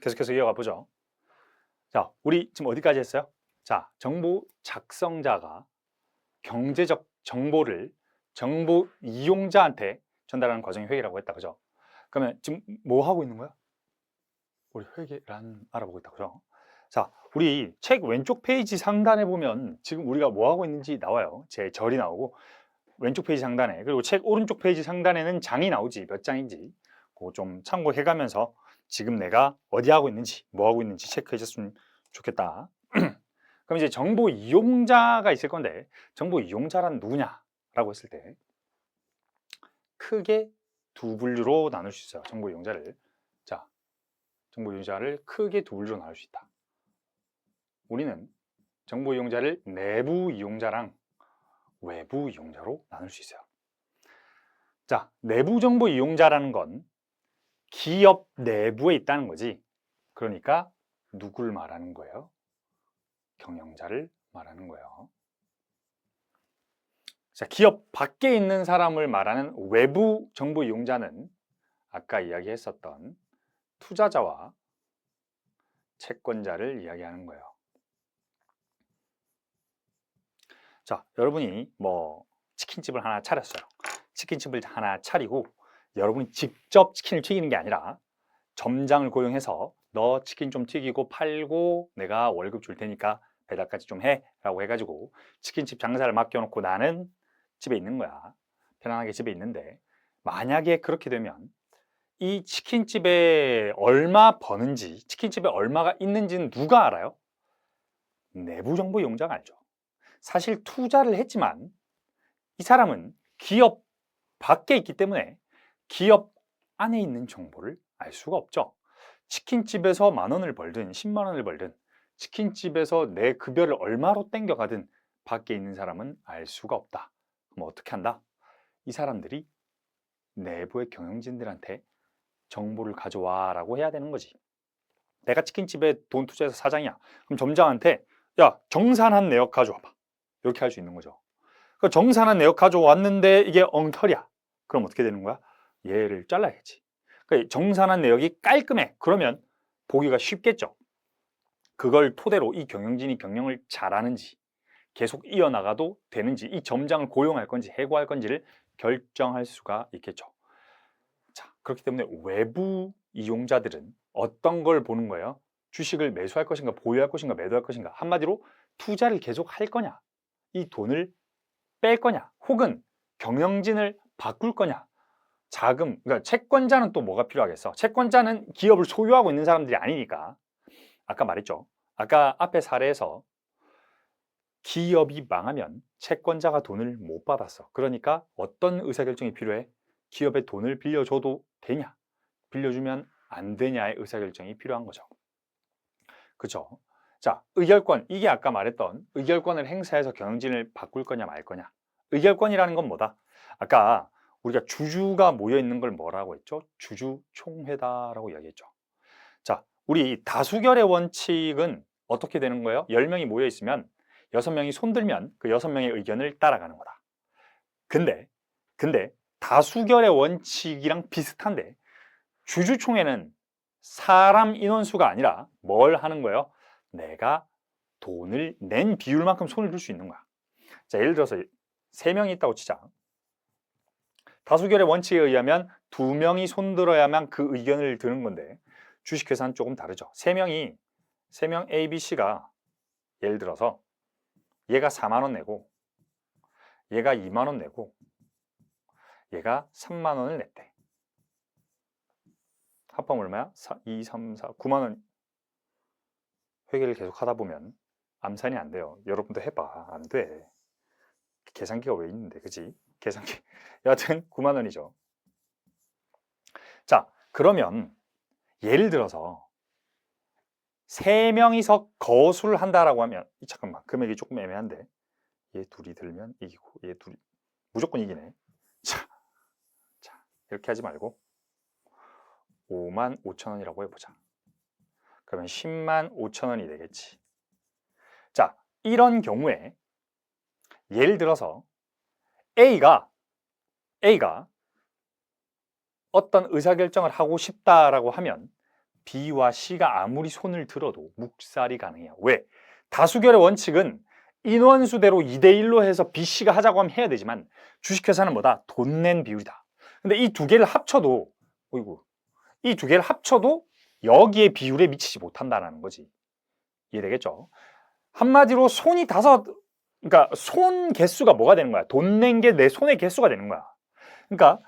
계속해서 이어가 보죠. 자, 우리 지금 어디까지 했어요? 자, 정보 작성자가 경제적 정보를 정보 이용자한테 전달하는 과정이 회계라고 했다, 그죠? 그러면 지금 뭐 하고 있는 거야? 우리 회계란 알아보고 있다, 그죠? 자, 우리 책 왼쪽 페이지 상단에 보면 지금 우리가 뭐 하고 있는지 나와요. 제 절이 나오고 왼쪽 페이지 상단에, 그리고 책 오른쪽 페이지 상단에는 장이 나오지, 몇 장인지 그거 좀 참고해 가면서 지금 내가 어디 하고 있는지 뭐 하고 있는지 체크해 줬으면 좋겠다. 그럼 이제 정보 이용자가 있을 건데, 정보 이용자란 누구냐라고 했을 때 크게 두 분류로 나눌 수 있어요. 정보 이용자를. 자, 정보 이용자를 크게 두 분류로 나눌 수 있다. 우리는 정보 이용자를 내부 이용자랑 외부 이용자로 나눌 수 있어요. 자, 내부 정보 이용자라는 건 기업 내부에 있다는 거지. 그러니까 누굴 말하는 거예요? 경영자를 말하는 거예요. 자, 기업 밖에 있는 사람을 말하는 외부 정보 이용자는 아까 이야기했었던 투자자와 채권자를 이야기하는 거예요. 자, 여러분이 뭐 치킨집을 하나 차렸어요. 치킨집을 하나 차리고 여러분이 직접 치킨을 튀기는 게 아니라 점장을 고용해서 너 치킨 좀 튀기고 팔고 내가 월급 줄 테니까 배달까지 좀 해 라고 해가지고 치킨집 장사를 맡겨놓고 나는 집에 있는 거야. 편안하게 집에 있는데, 만약에 그렇게 되면 이 치킨집에 얼마 버는지, 치킨집에 얼마가 있는지는 누가 알아요? 내부 정보 이용자가 알죠. 사실 투자를 했지만 이 사람은 기업 밖에 있기 때문에 기업 안에 있는 정보를 알 수가 없죠. 치킨집에서 10,000원을 벌든 10만 원을 벌든 치킨집에서 내 급여를 얼마로 땡겨가든 밖에 있는 사람은 알 수가 없다. 그럼 어떻게 한다? 이 사람들이 내부의 경영진들한테 정보를 가져와 라고 해야 되는 거지. 내가 치킨집에 돈 투자해서 사장이야. 그럼 점장한테 야, 정산한 내역 가져와봐. 이렇게 할 수 있는 거죠. 그 정산한 내역 가져왔는데 이게 엉터리야. 그럼 어떻게 되는 거야? 얘를 잘라야지. 그러니까 정산한 내역이 깔끔해. 그러면 보기가 쉽겠죠. 그걸 토대로 이 경영진이 경영을 잘하는지, 계속 이어나가도 되는지, 이 점장을 고용할 건지 해고할 건지를 결정할 수가 있겠죠. 자, 그렇기 때문에 외부 이용자들은 어떤 걸 보는 거예요? 주식을 매수할 것인가, 보유할 것인가, 매도할 것인가. 한마디로 투자를 계속 할 거냐, 이 돈을 뺄 거냐, 혹은 경영진을 바꿀 거냐. 자금, 그러니까 채권자는 또 뭐가 필요하겠어? 채권자는 기업을 소유하고 있는 사람들이 아니니까. 아까 말했죠. 아까 앞에 사례에서 기업이 망하면 채권자가 돈을 못 받았어. 그러니까 어떤 의사결정이 필요해? 기업에 돈을 빌려줘도 되냐, 빌려주면 안 되냐의 의사결정이 필요한 거죠. 그죠? 자, 의결권. 이게 아까 말했던 의결권을 행사해서 경영진을 바꿀 거냐 말 거냐. 의결권이라는 건 뭐다? 아까 우리가 주주가 모여 있는 걸 뭐라고 했죠? 주주총회다라고 이야기했죠. 자, 우리 다수결의 원칙은 어떻게 되는 거예요? 10명이 모여 있으면 6명이 손들면 그 6명의 의견을 따라가는 거다. 근데 다수결의 원칙이랑 비슷한데 주주총회는 사람 인원수가 아니라 뭘 하는 거예요? 내가 돈을 낸 비율만큼 손을 들 수 있는 거야. 자, 예를 들어서 3명이 있다고 치자. 다수결의 원칙에 의하면 2명이 손들어야만 그 의견을 드는 건데 주식회사는 조금 다르죠. 3명 A, B, C가 예를 들어서 얘가 4만 원 내고 얘가 2만 원 내고 얘가 3만 원을 냈대. 합하면 얼마야? 2, 3, 4, 9만 원. 회계를 계속 하다 보면 암산이 안 돼요. 여러분도 해봐. 안 돼. 계산기가 왜 있는데, 그지? 계산기. 여하튼 9만 원이죠. 자, 그러면 예를 들어서 3명이서 거수를 한다라고 하면, 잠깐만, 금액이 조금 애매한데, 얘 둘이 들면 이기고 얘 둘이 무조건 이기네. 자, 이렇게 하지 말고 5만 5천 원이라고 해보자. 그러면 10만 5천 원이 되겠지. 자, 이런 경우에 예를 들어서 A가 어떤 의사결정을 하고 싶다라고 하면 B와 C가 아무리 손을 들어도 묵살이 가능해요. 왜? 다수결의 원칙은 인원수대로 2대1로 해서 B, C가 하자고 하면 해야 되지만 주식회사는 뭐다? 돈 낸 비율이다. 근데 이 두 개를 합쳐도 이 두 개를 합쳐도 여기에 비율에 미치지 못한다는 거지. 이해되겠죠? 한마디로 손이 그러니까 손 개수가 뭐가 되는 거야? 돈 낸 게 내 손의 개수가 되는 거야. 그러니까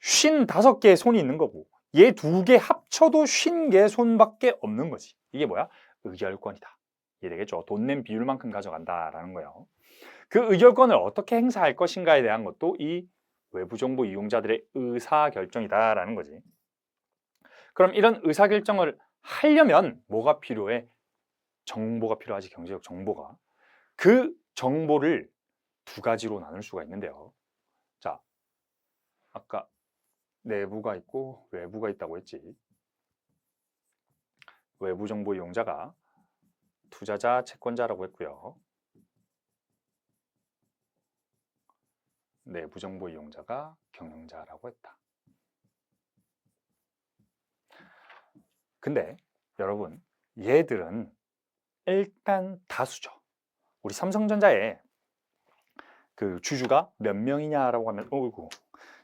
55개의 손이 있는 거고 얘 두 개 합쳐도 50개의 손밖에 없는 거지. 이게 뭐야? 의결권이다. 이해되겠죠? 돈 낸 비율만큼 가져간다라는 거예요. 그 의결권을 어떻게 행사할 것인가에 대한 것도 이 외부정보 이용자들의 의사결정이다라는 거지. 그럼 이런 의사결정을 하려면 뭐가 필요해? 정보가 필요하지, 경제적 정보가. 그 정보를 두 가지로 나눌 수가 있는데요. 자, 아까 내부가 있고 외부가 있다고 했지. 외부 정보 이용자가 투자자, 채권자라고 했고요. 내부 정보 이용자가 경영자라고 했다. 근데 여러분, 얘들은 일단 다수죠. 우리 삼성전자의 그 주주가 몇 명이냐라고 하면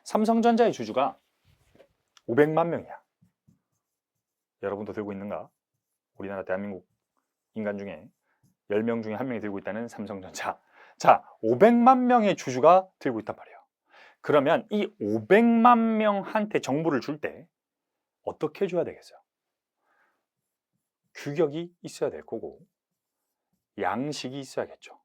삼성전자의 주주가 500만 명이야. 여러분도 들고 있는가? 우리나라 대한민국 인간 중에 10명 중에 1명이 들고 있다는 삼성전자. 자, 500만 명의 주주가 들고 있단 말이에요. 그러면 이 500만 명한테 정보를 줄 때 어떻게 줘야 되겠어요? 규격이 있어야 될 거고 양식이 있어야겠죠.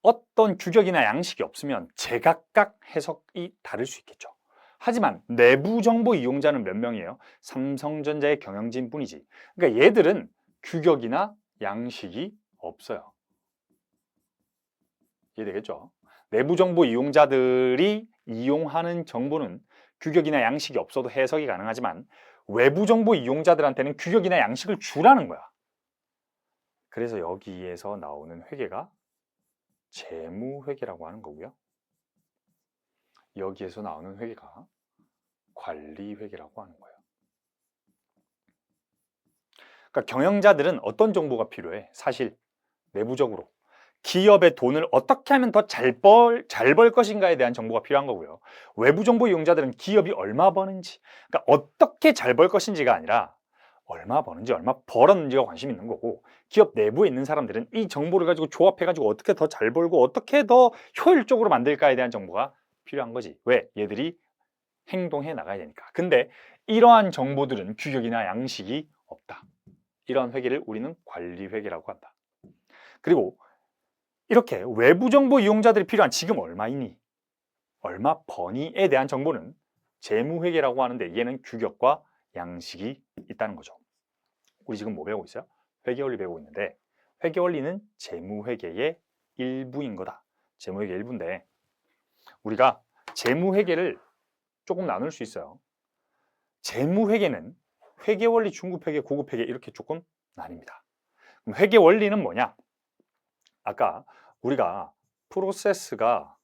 어떤 규격이나 양식이 없으면 제각각 해석이 다를 수 있겠죠. 하지만 내부 정보 이용자는 몇 명이에요? 삼성전자의 경영진 뿐이지. 그러니까 얘들은 규격이나 양식이 없어요. 이해되겠죠? 내부 정보 이용자들이 이용하는 정보는 규격이나 양식이 없어도 해석이 가능하지만 외부 정보 이용자들한테는 규격이나 양식을 주라는 거야. 그래서 여기에서 나오는 회계가 재무회계라고 하는 거고요. 여기에서 나오는 회계가 관리회계라고 하는 거예요. 그러니까 경영자들은 어떤 정보가 필요해? 사실 내부적으로 기업의 돈을 어떻게 하면 더 잘 벌 것인가에 대한 정보가 필요한 거고요. 외부 정보 이용자들은 기업이 얼마 버는지, 그러니까 어떻게 잘 벌 것인지가 아니라 얼마 버는지, 얼마 벌었는지가 관심 있는 거고, 기업 내부에 있는 사람들은 이 정보를 가지고 조합해가지고 어떻게 더 잘 벌고 어떻게 더 효율적으로 만들까에 대한 정보가 필요한 거지. 왜? 얘들이 행동해 나가야 되니까. 근데 이러한 정보들은 규격이나 양식이 없다. 이런 회계를 우리는 관리회계라고 한다. 그리고 이렇게 외부 정보 이용자들이 필요한 지금 얼마이니? 얼마 버니에 대한 정보는 재무회계라고 하는데 얘는 규격과 양식이 있다는 거죠. 우리 지금 뭐 배우고 있어요? 회계원리 배우고 있는데 회계원리는 재무회계의 일부인 거다. 재무회계 일부인데 우리가 재무회계를 조금 나눌 수 있어요. 재무회계는 회계원리, 중급회계, 고급회계 이렇게 조금 나뉩니다. 그럼 회계원리는 뭐냐? 아까 우리가 프로세스가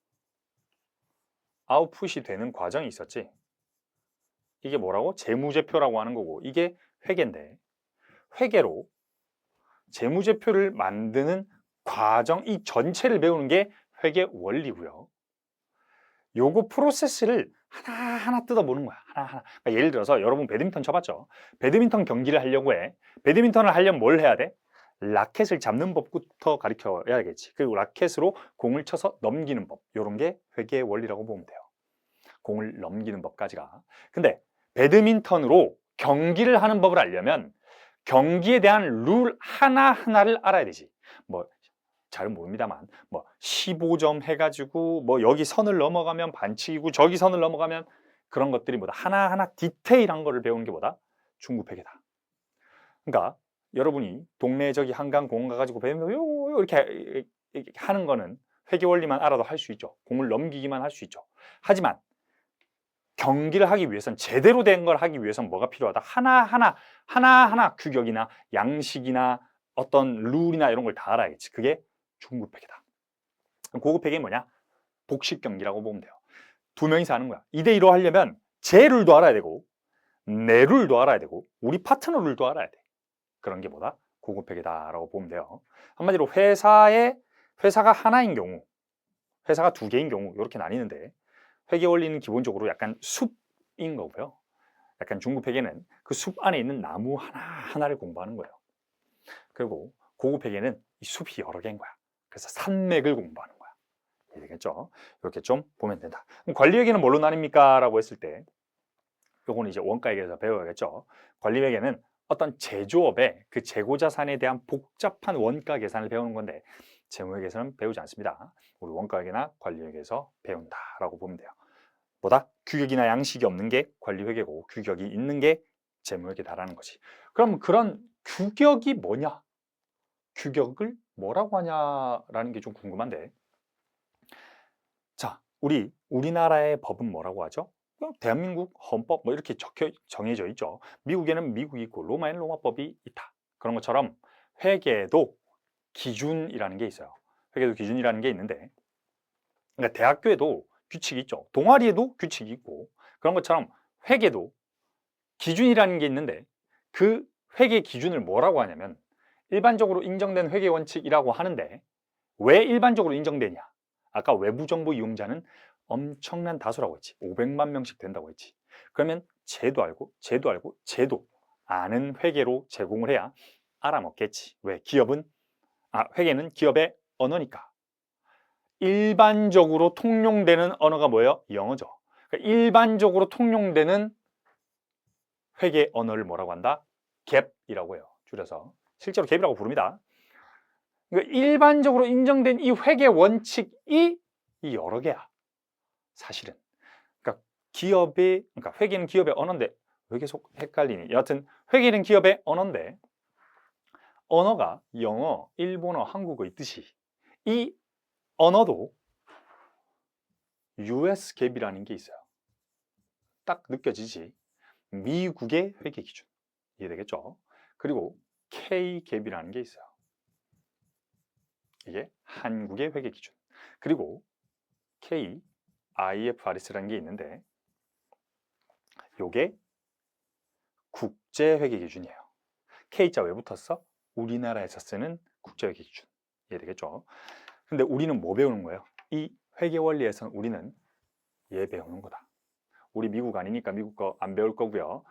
아웃풋이 되는 과정이 있었지. 이게 뭐라고? 재무제표라고 하는 거고 이게 회계인데 회계로 재무제표를 만드는 과정 이 전체를 배우는 게 회계 원리고요. 요거 프로세스를 하나하나 뜯어보는 거야. 하나하나. 그러니까 예를 들어서 여러분 배드민턴 쳐봤죠? 배드민턴 경기를 하려고 해. 배드민턴을 하려면 뭘 해야 돼? 라켓을 잡는 법부터 가르쳐야겠지. 그리고 라켓으로 공을 쳐서 넘기는 법. 요런 게 회계의 원리라고 보면 돼요. 공을 넘기는 법까지가. 근데 배드민턴으로 경기를 하는 법을 알려면 경기에 대한 룰 하나하나를 알아야 되지. 뭐 잘은 모릅니다만 뭐 15점 해가지고 뭐 여기 선을 넘어가면 반칙이고 저기 선을 넘어가면 그런 것들이 뭐다 하나하나 디테일한 거를 배우는 게 뭐다? 중급회계다. 그러니까 여러분이 동네 저기 한강 공원 가가지고 배우면 이렇게 하는 거는 회계 원리만 알아도 할 수 있죠. 공을 넘기기만 할 수 있죠. 하지만 경기를 하기 위해선 제대로 된 걸 하기 위해선 뭐가 필요하다? 하나하나 규격이나 양식이나 어떤 룰이나 이런 걸 다 알아야겠지. 그게 중급회계다. 고급회계는 뭐냐? 복식 경기라고 보면 돼요. 두 명이서 하는 거야. 2대2로 하려면 제 룰도 알아야 되고 내 룰도 알아야 되고 우리 파트너 룰도 알아야 돼. 그런 게 뭐다? 고급회계다라고 보면 돼요. 한마디로 회사가 하나인 경우, 회사가 두 개인 경우 이렇게 나뉘는데 회계 원리는 기본적으로 약간 숲인 거고요. 약간 중급회계는 그 숲 안에 있는 나무 하나하나를 공부하는 거예요. 그리고 고급회계는 이 숲이 여러 개인 거야. 그래서 산맥을 공부하는 거야. 이해되겠죠? 이렇게 좀 보면 된다. 그럼 관리회계는 뭘로 나뉩니까? 라고 했을 때 요거는 이제 원가회계에서 배워야겠죠. 관리회계는 어떤 제조업의 그 재고자산에 대한 복잡한 원가 계산을 배우는 건데 재무회계에서는 배우지 않습니다. 우리 원가회계나 관리회계에서 배운다라고 보면 돼요. 보다 규격이나 양식이 없는 게 관리회계고 규격이 있는 게 재무회계다라는 거지. 그럼 그런 규격이 뭐냐? 규격을 뭐라고 하냐라는 게 좀 궁금한데, 자, 우리나라의 법은 뭐라고 하죠? 대한민국 헌법 뭐 이렇게 정해져 있죠. 미국에는 미국이 있고 로마에는 로마법이 있다. 그런 것처럼 회계도 기준이라는 게 있어요. 회계도 기준이라는 게 있는데, 그러니까 대학교에도 규칙이 있죠. 동아리에도 규칙이 있고 그런 것처럼 회계도 기준이라는 게 있는데 그 회계 기준을 뭐라고 하냐면 일반적으로 인정된 회계 원칙이라고 하는데 왜 일반적으로 인정되냐? 아까 외부 정보 이용자는 엄청난 다수라고 했지. 500만 명씩 된다고 했지. 그러면 쟤도 알고 쟤도 아는 회계로 제공을 해야 알아먹겠지. 왜? 회계는 기업의 언어니까. 일반적으로 통용되는 언어가 뭐예요? 영어죠. 그러니까 일반적으로 통용되는 회계 언어를 뭐라고 한다? 갭이라고 해요. 줄여서. 실제로 갭이라고 부릅니다. 그러니까 일반적으로 인정된 이 회계 원칙이 이 여러 개야. 사실은. 그러니까 회계는 기업의 언어인데 왜 계속 헷갈리니? 여하튼 회계는 기업의 언어인데 언어가 영어, 일본어, 한국어 있듯이 이 언어도 US 갭이라는 게 있어요. 딱 느껴지지? 미국의 회계 기준. 이해되겠죠? 그리고 K 갭이라는 게 있어요. 이게 한국의 회계 기준. 그리고 K IFRS라는 게 있는데 요게 국제 회계 기준이에요. K자 왜 붙었어? 우리나라에서 쓰는 국제 회계 기준. 이해되겠죠? 근데 우리는 뭐 배우는 거예요? 이 회계 원리에서는 우리는 얘 배우는 거다. 우리 미국 아니니까 미국 거 안 배울 거고요.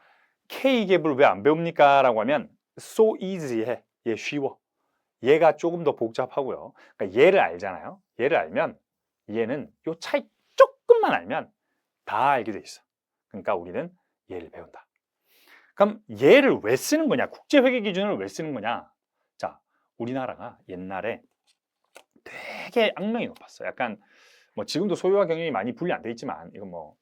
K갭을 왜 안 배웁니까? 라고 하면 so easy해. 얘 쉬워. 얘가 조금 더 복잡하고요. 그러니까 얘를 알잖아요. 얘를 알면 얘는 요 차이 조금만 알면 다 알게 돼 있어. 그러니까 우리는 얘를 배운다. 그럼 얘를 왜 쓰는 거냐? 국제회계 기준을 왜 쓰는 거냐? 자, 우리나라가 옛날에 되게 악명이 높았어. 약간 뭐 지금도 소유와 경영이 많이 분리 안 돼 있지만 이건 뭐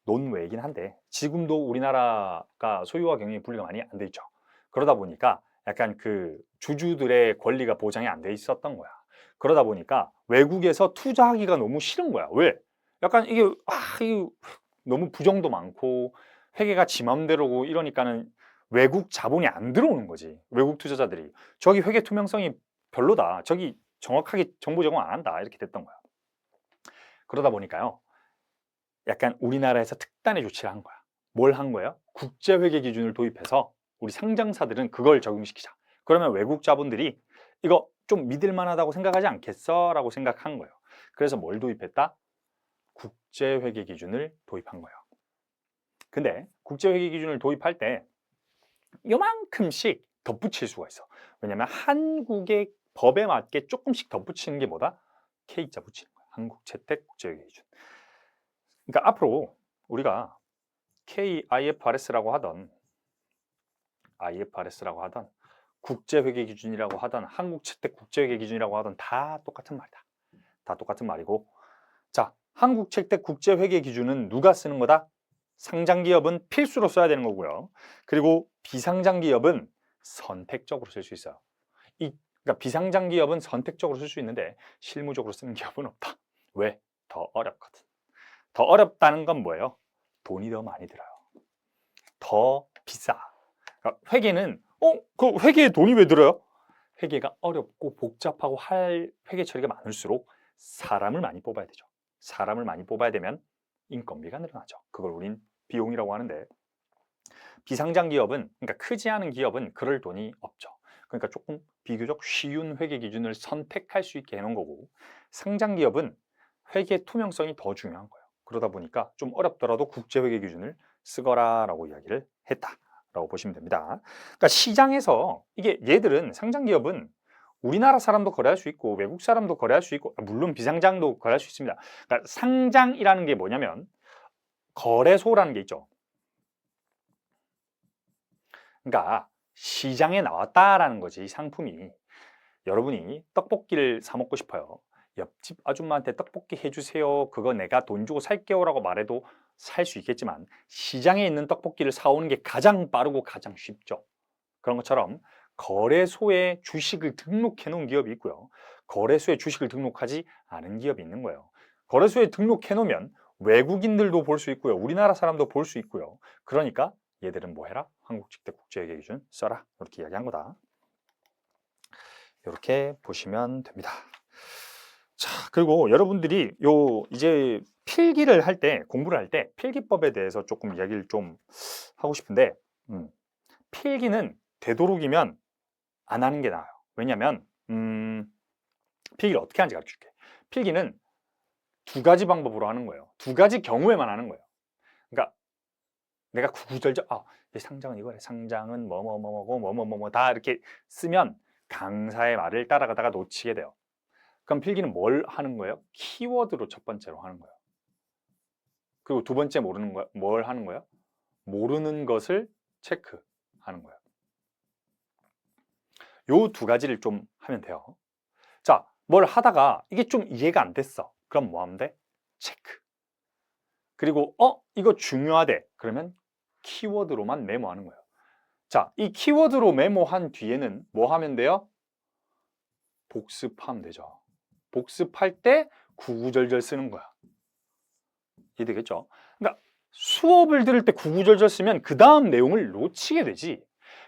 논외이긴 한데 지금도 우리나라가 소유와 경영이 분리가 많이 안 돼 있죠. 그러다 보니까 약간 그 주주들의 권리가 보장이 안 돼 있었던 거야. 그러다 보니까 외국에서 투자하기가 너무 싫은 거야. 왜? 약간 이게 너무 부정도 많고 회계가 지 맘대로고 이러니까는 외국 자본이 안 들어오는 거지. 외국 투자자들이 저기 회계 투명성이 별로다. 저기 정확하게 정보 제공 안 한다. 이렇게 됐던 거야. 그러다 보니까요. 약간 우리나라에서 특단의 조치를 한 거야. 뭘 한 거예요? 국제회계 기준을 도입해서 우리 상장사들은 그걸 적용시키자. 그러면 외국 자본들이 이거 좀 믿을 만하다고 생각하지 않겠어? 라고 생각한 거예요. 그래서 뭘 도입했다? 국제회계 기준을 도입한 거예요. 근데 국제회계 기준을 도입할 때 요만큼씩 덧붙일 수가 있어. 왜냐면 한국의 법에 맞게 조금씩 덧붙이는 게 뭐다? K자 붙이는 거야. 한국채택 국제회계 기준. 그러니까 앞으로 우리가 KIFRS라고 하던 국제회계 기준이라고 하던 한국채택 국제회계 기준이라고 하던 다 똑같은 말이다. 다 똑같은 말이고, 자, 한국채택 국제회계 기준은 누가 쓰는 거다? 상장기업은 필수로 써야 되는 거고요. 그리고 비상장기업은 선택적으로 쓸 수 있어요. 그러니까 비상장기업은 선택적으로 쓸 수 있는데 실무적으로 쓰는 기업은 없다. 왜? 더 어렵거든. 더 어렵다는 건 뭐예요? 돈이 더 많이 들어요. 더 비싸. 그러니까 회계는 그 회계에 돈이 왜 들어요? 회계가 어렵고 복잡하고 할 회계 처리가 많을수록 사람을 많이 뽑아야 되죠. 사람을 많이 뽑아야 되면 인건비가 늘어나죠. 그걸 우린 비용이라고 하는데, 비상장 기업은, 그러니까 크지 않은 기업은 그럴 돈이 없죠. 그러니까 조금 비교적 쉬운 회계 기준을 선택할 수 있게 해놓은 거고, 상장 기업은 회계 투명성이 더 중요한 거예요. 그러다 보니까 좀 어렵더라도 국제 회계 기준을 쓰거라라고 이야기를 했다라고 보시면 됩니다. 그러니까 시장에서 이게 얘들은, 상장 기업은 우리나라 사람도 거래할 수 있고 외국 사람도 거래할 수 있고, 물론 비상장도 거래할 수 있습니다. 그러니까 상장이라는 게 뭐냐면 거래소라는 게 있죠. 그러니까 시장에 나왔다라는 거지, 상품이. 여러분이 떡볶이를 사 먹고 싶어요. 옆집 아줌마한테 떡볶이 해주세요, 그거 내가 돈 주고 살게요 라고 말해도 살 수 있겠지만, 시장에 있는 떡볶이를 사오는 게 가장 빠르고 가장 쉽죠. 그런 것처럼 거래소에 주식을 등록해 놓은 기업이 있고요, 거래소에 주식을 등록하지 않은 기업이 있는 거예요. 거래소에 등록해 놓으면 외국인들도 볼 수 있고요, 우리나라 사람도 볼 수 있고요. 그러니까 얘들은 뭐 해라? 한국직대국제회계기준 써라, 이렇게 이야기한 거다. 이렇게 보시면 됩니다. 자, 그리고 여러분들이 이제 필기를 할 때, 공부를 할 때 필기법에 대해서 조금 이야기를 좀 하고 싶은데, 필기는 되도록이면 안 하는 게 나아요. 왜냐면 필기를 어떻게 하는지 가르쳐 줄게. 필기는 두 가지 방법으로 하는 거예요. 두 가지 경우에만 하는 거예요. 그러니까 내가 구구절절 상장은 이거래, 상장은 뭐뭐뭐뭐고 뭐뭐뭐뭐 다 이렇게 쓰면 강사의 말을 따라가다가 놓치게 돼요. 그럼 필기는 뭘 하는 거예요? 키워드로 첫 번째로 하는 거예요. 그리고 두 번째 모르는 거야. 뭘 하는 거예요? 모르는 것을 체크하는 거예요. 요 두 가지를 좀 하면 돼요. 자, 뭘 하다가 이게 좀 이해가 안 됐어. 그럼 뭐 하면 돼? 체크. 그리고 이거 중요하대. 그러면 키워드로만 메모하는 거예요. 자, 이 키워드로 메모한 뒤에는 뭐 하면 돼요? 복습하면 되죠. 복습할 때 구구절절 쓰는 거야. 이해되겠죠? 그러니까 수업을 들을 때 구구절절 쓰면 그 다음 내용을 놓치게 되지.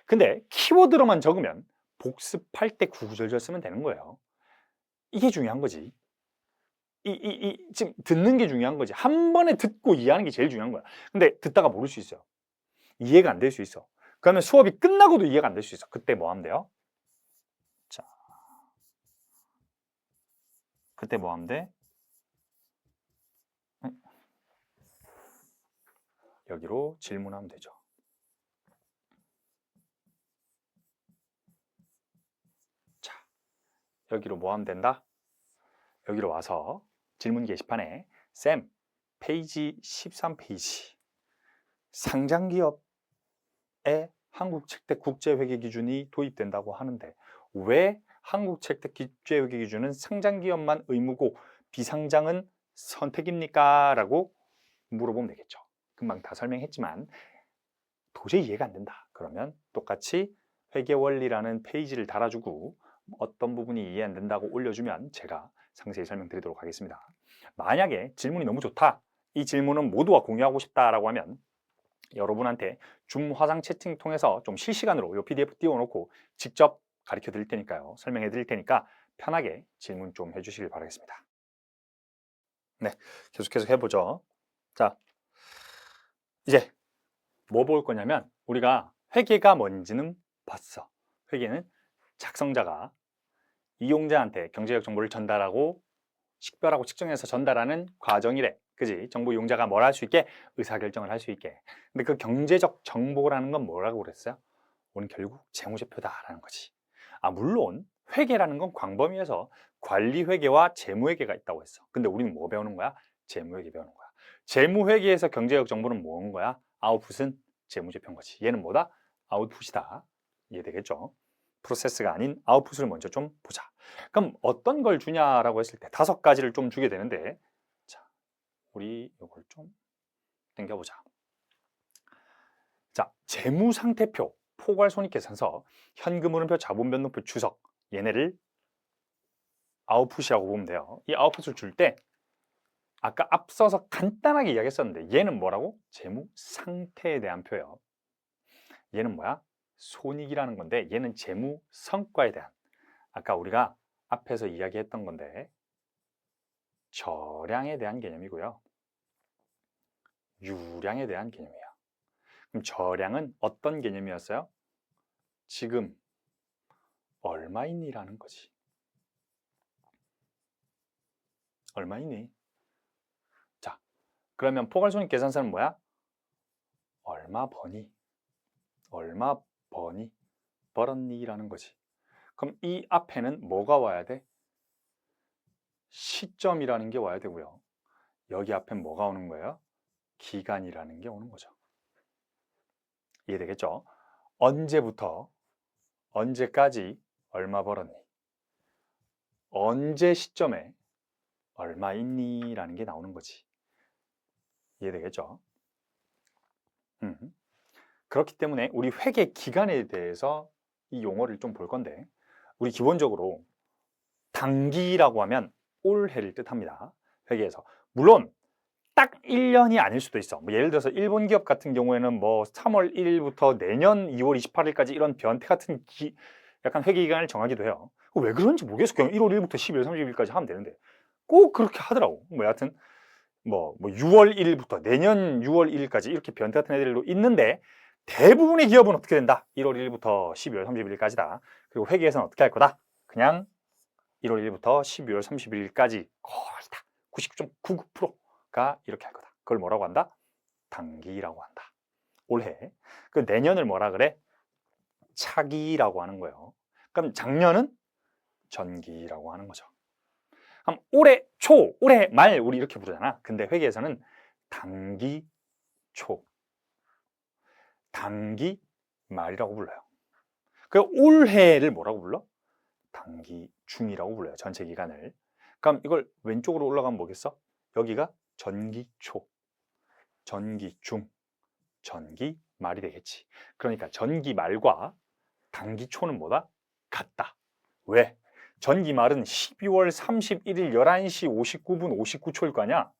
근데 키워드로만 적으면 복습할 때 구구절절 쓰면 되는 거예요. 이게 중요한 거지. 지금 듣는 게 중요한 거지. 한 번에 듣고 이해하는 게 제일 중요한 거야. 근데 듣다가 모를 수 있어요. 이해가 안 될 수 있어. 그러면 수업이 끝나고도 이해가 안 될 수 있어. 그때 뭐 하면 돼요? 자, 그때 뭐 하면 돼? 여기로 질문하면 되죠. 자, 여기로 뭐 하면 된다? 여기로 와서 질문 게시판에 쌤, 페이지 13페이지 상장기업에 한국책대 국제회계 기준이 도입된다고 하는데 왜 한국책대 국제회계 기준은 상장기업만 의무고 비상장은 선택입니까? 라고 물어보면 되겠죠. 금방 다 설명했지만 도저히 이해가 안 된다. 그러면 똑같이 회계원리라는 페이지를 달아주고 어떤 부분이 이해 안 된다고 올려주면 제가 상세히 설명드리도록 하겠습니다. 만약에 질문이 너무 좋다, 이 질문은 모두와 공유하고 싶다라고 하면 여러분한테 줌 화상 채팅 통해서 좀 실시간으로 이 PDF 띄워놓고 직접 가르쳐 드릴 테니까요. 설명해 드릴 테니까 편하게 질문 좀 해주시길 바라겠습니다. 네, 계속해서 해보죠. 자, 이제 뭐 볼 거냐면 우리가 회계가 뭔지는 봤어. 회계는 작성자가 이용자한테 경제적 정보를 전달하고 식별하고 측정해서 전달하는 과정이래. 그지? 정보 이용자가 뭘 할 수 있게? 의사결정을 할 수 있게. 근데 그 경제적 정보라는 건 뭐라고 그랬어요? 우리는 결국 재무제표다라는 거지. 물론 회계라는 건 광범위해서 관리회계와 재무회계가 있다고 했어. 근데 우리는 뭐 배우는 거야? 재무회계 배우는 거야. 재무회계에서 경제적 정보는 뭐인 거야? 아웃풋은 재무제표인 거지. 얘는 뭐다? 아웃풋이다. 이해되겠죠? 프로세스가 아닌 아웃풋을 먼저 좀 보자. 그럼 어떤 걸 주냐라고 했을 때 5가지를 좀 주게 되는데, 자, 우리 이걸 좀 당겨보자. 자, 재무상태표, 포괄손익계산서, 현금흐름표, 자본변동표, 주석, 얘네를 아웃풋이라고 보면 돼요. 이 아웃풋을 줄 때 아까 앞서서 간단하게 이야기했었는데 얘는 뭐라고? 재무상태에 대한 표예요. 얘는 뭐야? 손익이라는 건데 얘는 재무성과에 대한, 아까 우리가 앞에서 이야기했던 건데 저량에 대한 개념이고요. 유량에 대한 개념이에요. 그럼 저량은 어떤 개념이었어요? 지금 얼마 있니라는 거지. 얼마 있니? 자, 그러면 포괄손익 계산서는 뭐야? 얼마 버니? 얼마 버니? 벌었니라는 거지. 그럼 이 앞에는 뭐가 와야 돼? 시점이라는 게 와야 되고요. 여기 앞에 뭐가 오는 거예요? 기간이라는 게 오는 거죠. 이해되겠죠? 언제부터 언제까지 얼마 벌었니? 언제 시점에 얼마 있니? 라는 게 나오는 거지. 이해되겠죠? 그렇기 때문에 우리 회계 기간에 대해서 이 용어를 좀 볼 건데, 우리 기본적으로 당기라고 하면 올해를 뜻합니다. 회계에서. 물론 딱 1년이 아닐 수도 있어. 뭐 예를 들어서 일본 기업 같은 경우에는 뭐 3월 1일부터 내년 2월 28일까지 이런 변태 같은 약간 회계 기간을 정하기도 해요. 왜 그런지 모르겠어. 그냥 1월 1일부터 12월 30일까지 하면 되는데 꼭 그렇게 하더라고. 뭐 여하튼 뭐 6월 1일부터 내년 6월 1일까지 이렇게 변태 같은 애들도 있는데, 대부분의 기업은 어떻게 된다? 1월 1일부터 12월 31일까지다. 그리고 회계에서는 어떻게 할 거다? 그냥 1월 1일부터 12월 31일까지 거의 다 99.99%가 이렇게 할 거다. 그걸 뭐라고 한다? 당기라고 한다. 올해. 그 내년을 뭐라 그래? 차기라고 하는 거예요. 그럼 작년은 전기라고 하는 거죠. 그럼 올해 초, 올해 말 우리 이렇게 부르잖아. 근데 회계에서는 당기 초, 당기 말이라고 불러요. 그 올해를 뭐라고 불러? 당기 중이라고 불러요. 전체 기간을. 그럼 이걸 왼쪽으로 올라가면 뭐겠어? 여기가 전기 초, 전기 중, 전기 말이 되겠지. 그러니까 전기 말과 당기 초는 뭐다? 같다. 왜? 전기 말은 12월 31일 11시 59분 59초일 거 아니야?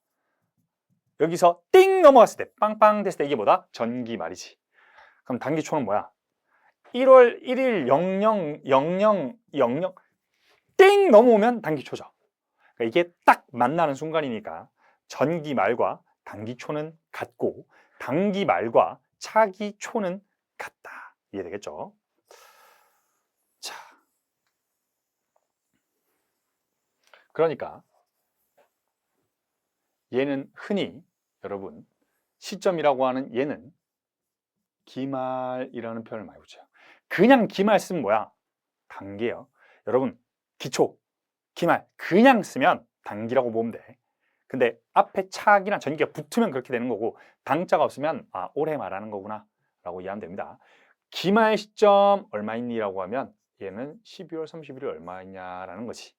여기서 띵 넘어갔을 때, 빵빵 됐을 때 이게 뭐다? 전기 말이지. 그럼 당기 초는 뭐야? 1월 1일 000000 띵 넘어오면 당기 초죠. 그러니까 이게 딱 만나는 순간이니까 전기 말과 당기 초는 같고 당기 말과 차기 초는 같다. 이해되겠죠? 자, 그러니까 얘는 흔히 여러분 시점이라고 하는 얘는 기말이라는 표현을 많이 붙여요. 그냥 기말 쓰면 뭐야? 단기예요. 여러분 기초, 기말 그냥 쓰면 단기라고 보면 돼. 근데 앞에 차기나 전기가 붙으면 그렇게 되는 거고, 당자가 없으면 아 올해 말하는 거구나 라고 이해하면 됩니다. 기말 시점 얼마 있니라고 하면 얘는 12월 31일 얼마 있냐라는 거지.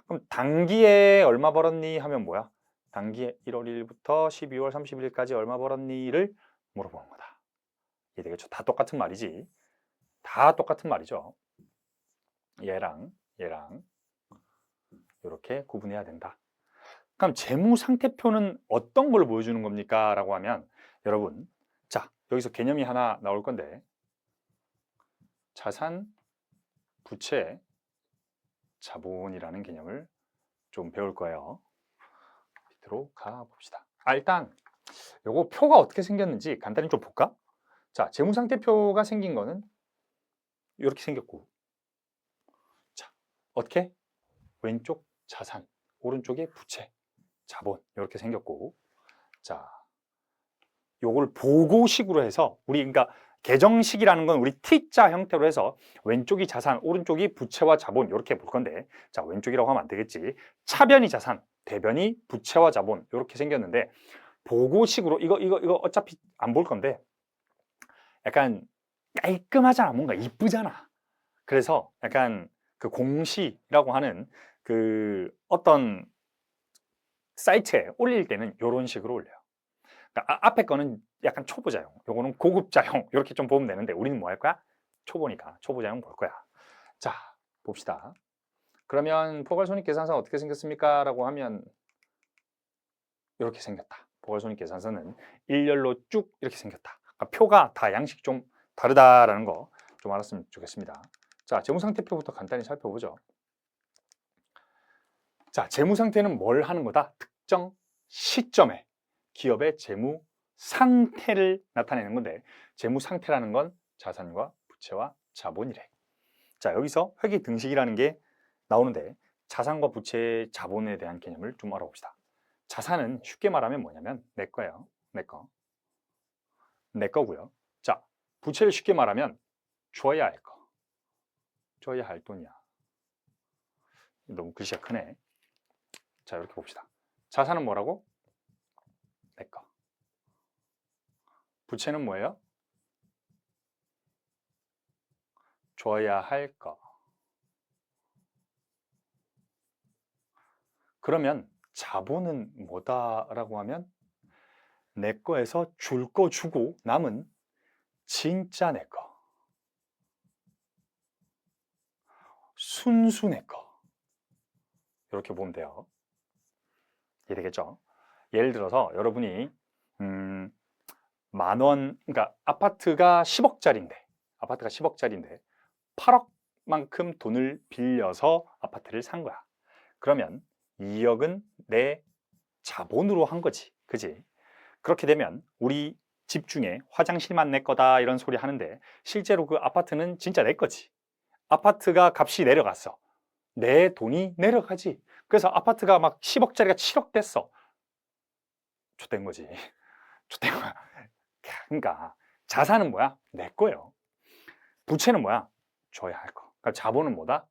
그럼 단기에 얼마 벌었니 하면 뭐야? 단기에 1월 1일부터 12월 30일까지 얼마 벌었니를 물어보는 거다. 이해되겠죠? 다 똑같은 말이지. 다 똑같은 말이죠. 얘랑 얘랑 이렇게 구분해야 된다. 그럼 재무상태표는 어떤 걸 보여주는 겁니까? 라고 하면 여러분, 자 여기서 개념이 하나 나올 건데, 자산, 부채, 자본이라는 개념을 좀 배울 거예요. 밑으로 가봅시다. 일단 요거 표가 어떻게 생겼는지 간단히 좀 볼까? 자, 재무상태표가 생긴 거는 이렇게 생겼고, 자 어떻게? 왼쪽 자산, 오른쪽에 부채, 자본 이렇게 생겼고, 자 요걸 보고식으로 해서 우리 그러니까 계정식이라는 건 우리 T자 형태로 해서 왼쪽이 자산, 오른쪽이 부채와 자본 이렇게 볼 건데, 자 왼쪽이라고 하면 안 되겠지. 차변이 자산, 대변이 부채와 자본 이렇게 생겼는데, 보고식으로 이거 어차피 안 볼 건데 약간 깔끔하잖아. 뭔가 이쁘잖아. 그래서 약간 그 공시라고 하는 그 어떤 사이트에 올릴 때는 이런 식으로 올려요. 그러니까 앞에 거는 약간 초보자용, 요거는 고급자용 이렇게 좀 보면 되는데, 우리는 뭐 할 거야? 초보니까 초보자용 볼 거야. 자 봅시다. 그러면 포괄손익계산서 어떻게 생겼습니까? 라고 하면 이렇게 생겼다. 포괄손익계산서는 일렬로 쭉 이렇게 생겼다. 그러니까 표가 다 양식 좀 다르다라는 거 좀 알았으면 좋겠습니다. 자, 재무상태표부터 간단히 살펴보죠. 자, 재무상태는 뭘 하는 거다? 특정 시점에 기업의 재무 상태를 나타내는 건데 재무 상태라는 건 자산과 부채와 자본이래. 자, 여기서 회계 등식이라는 게 나오는데 자산과 부채, 자본에 대한 개념을 좀 알아봅시다. 자산은 쉽게 말하면 뭐냐면 내 거예요. 내 거. 내 거고요. 자, 부채를 쉽게 말하면 줘야 할 거. 줘야 할 돈이야. 너무 글씨가 크네. 자, 이렇게 봅시다. 자산은 뭐라고? 내 거. 부채는 뭐예요? 줘야 할 거. 그러면 자본은 뭐다라고 하면 내 거에서 줄 거 주고 남은 진짜 내 거. 순수 내 거. 이렇게 보면 돼요. 이해되겠죠? 예를 들어서 여러분이 10,000원, 그러니까 아파트가 10억짜리인데 8억만큼 돈을 빌려서 아파트를 산 거야. 그러면 2억은 내 자본으로 한 거지. 그지? 그렇게 되면 우리 집 중에 화장실만 내 거다 이런 소리 하는데 실제로 그 아파트는 진짜 내 거지. 아파트가 값이 내려갔어. 내 돈이 내려가지. 그래서 아파트가 막 10억짜리가 7억 됐어. 좆된 거지. 좆된 거야. 그러니까 자산은 뭐야? 내 거예요. 부채는 뭐야? 줘야 할 거. 그러니까 자본은 뭐다?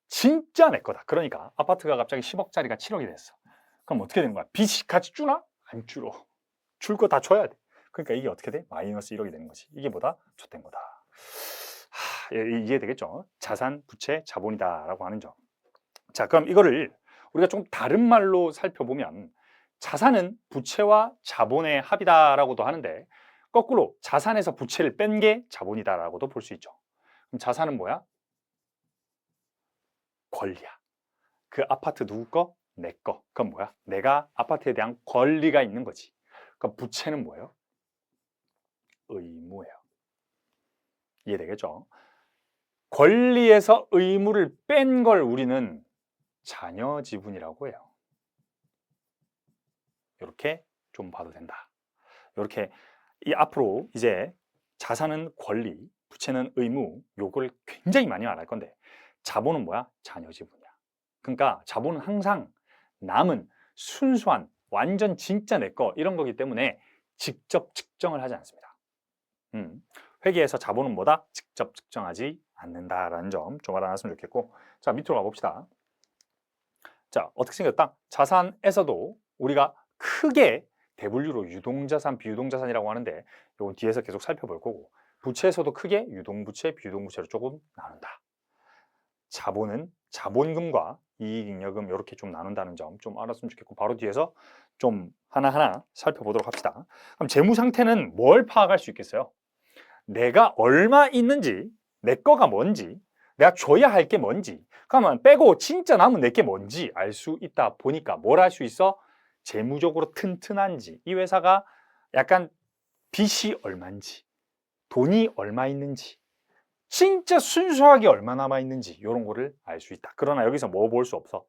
진짜 내 거다. 그러니까 아파트가 갑자기 10억짜리가 7억이 됐어. 그럼 어떻게 되는 거야? 빚이 같이 주나? 안 줄어. 줄 거 다 줘야 돼. 그러니까 이게 어떻게 돼? 마이너스 1억이 되는 거지. 이게 뭐다? 좆된 거다. 이해되겠죠? 자산, 부채, 자본이다라고 하는 점. 자, 그럼 이거를 우리가 좀 다른 말로 살펴보면 자산은 부채와 자본의 합이다라고도 하는데 거꾸로 자산에서 부채를 뺀 게 자본이다라고도 볼 수 있죠. 그럼 자산은 뭐야? 권리야. 그 아파트 누구 거? 내 거. 그건 뭐야? 내가 아파트에 대한 권리가 있는 거지. 그럼 부채는 뭐예요? 의무예요. 이해되겠죠? 권리에서 의무를 뺀 걸 우리는 자녀 지분이라고 해요. 이렇게 좀 봐도 된다. 이렇게 이 앞으로 이제 자산은 권리, 부채는 의무, 요걸 굉장히 많이 말할 건데 자본은 뭐야? 자녀 지분이야. 그러니까 자본은 항상 남은 순수한 완전 진짜 내 거 이런 거기 때문에 직접 측정을 하지 않습니다. 회계에서 자본은 뭐다? 직접 측정하지 않는다라는 점 좀 알아놨으면 좋겠고, 자, 밑으로 가봅시다. 자, 어떻게 생겼다? 자산에서도 우리가 크게 대분류로 유동자산, 비유동자산이라고 하는데 이건 뒤에서 계속 살펴볼 거고, 부채에서도 크게 유동부채, 비유동부채로 조금 나눈다. 자본은 자본금과 이익잉여금 이렇게 좀 나눈다는 점 좀 알았으면 좋겠고, 바로 뒤에서 좀 하나하나 살펴보도록 합시다. 그럼 재무 상태는 뭘 파악할 수 있겠어요? 내가 얼마 있는지, 내 거가 뭔지, 내가 줘야 할 게 뭔지, 그러면 빼고 진짜 남은 내 게 뭔지 알 수 있다 보니까 뭘 할 수 있어? 재무적으로 튼튼한지, 이 회사가 약간 빚이 얼마인지, 돈이 얼마 있는지, 진짜 순수하게 얼마 남아 있는지 이런 거를 알 수 있다. 그러나 여기서 뭐 볼 수 없어?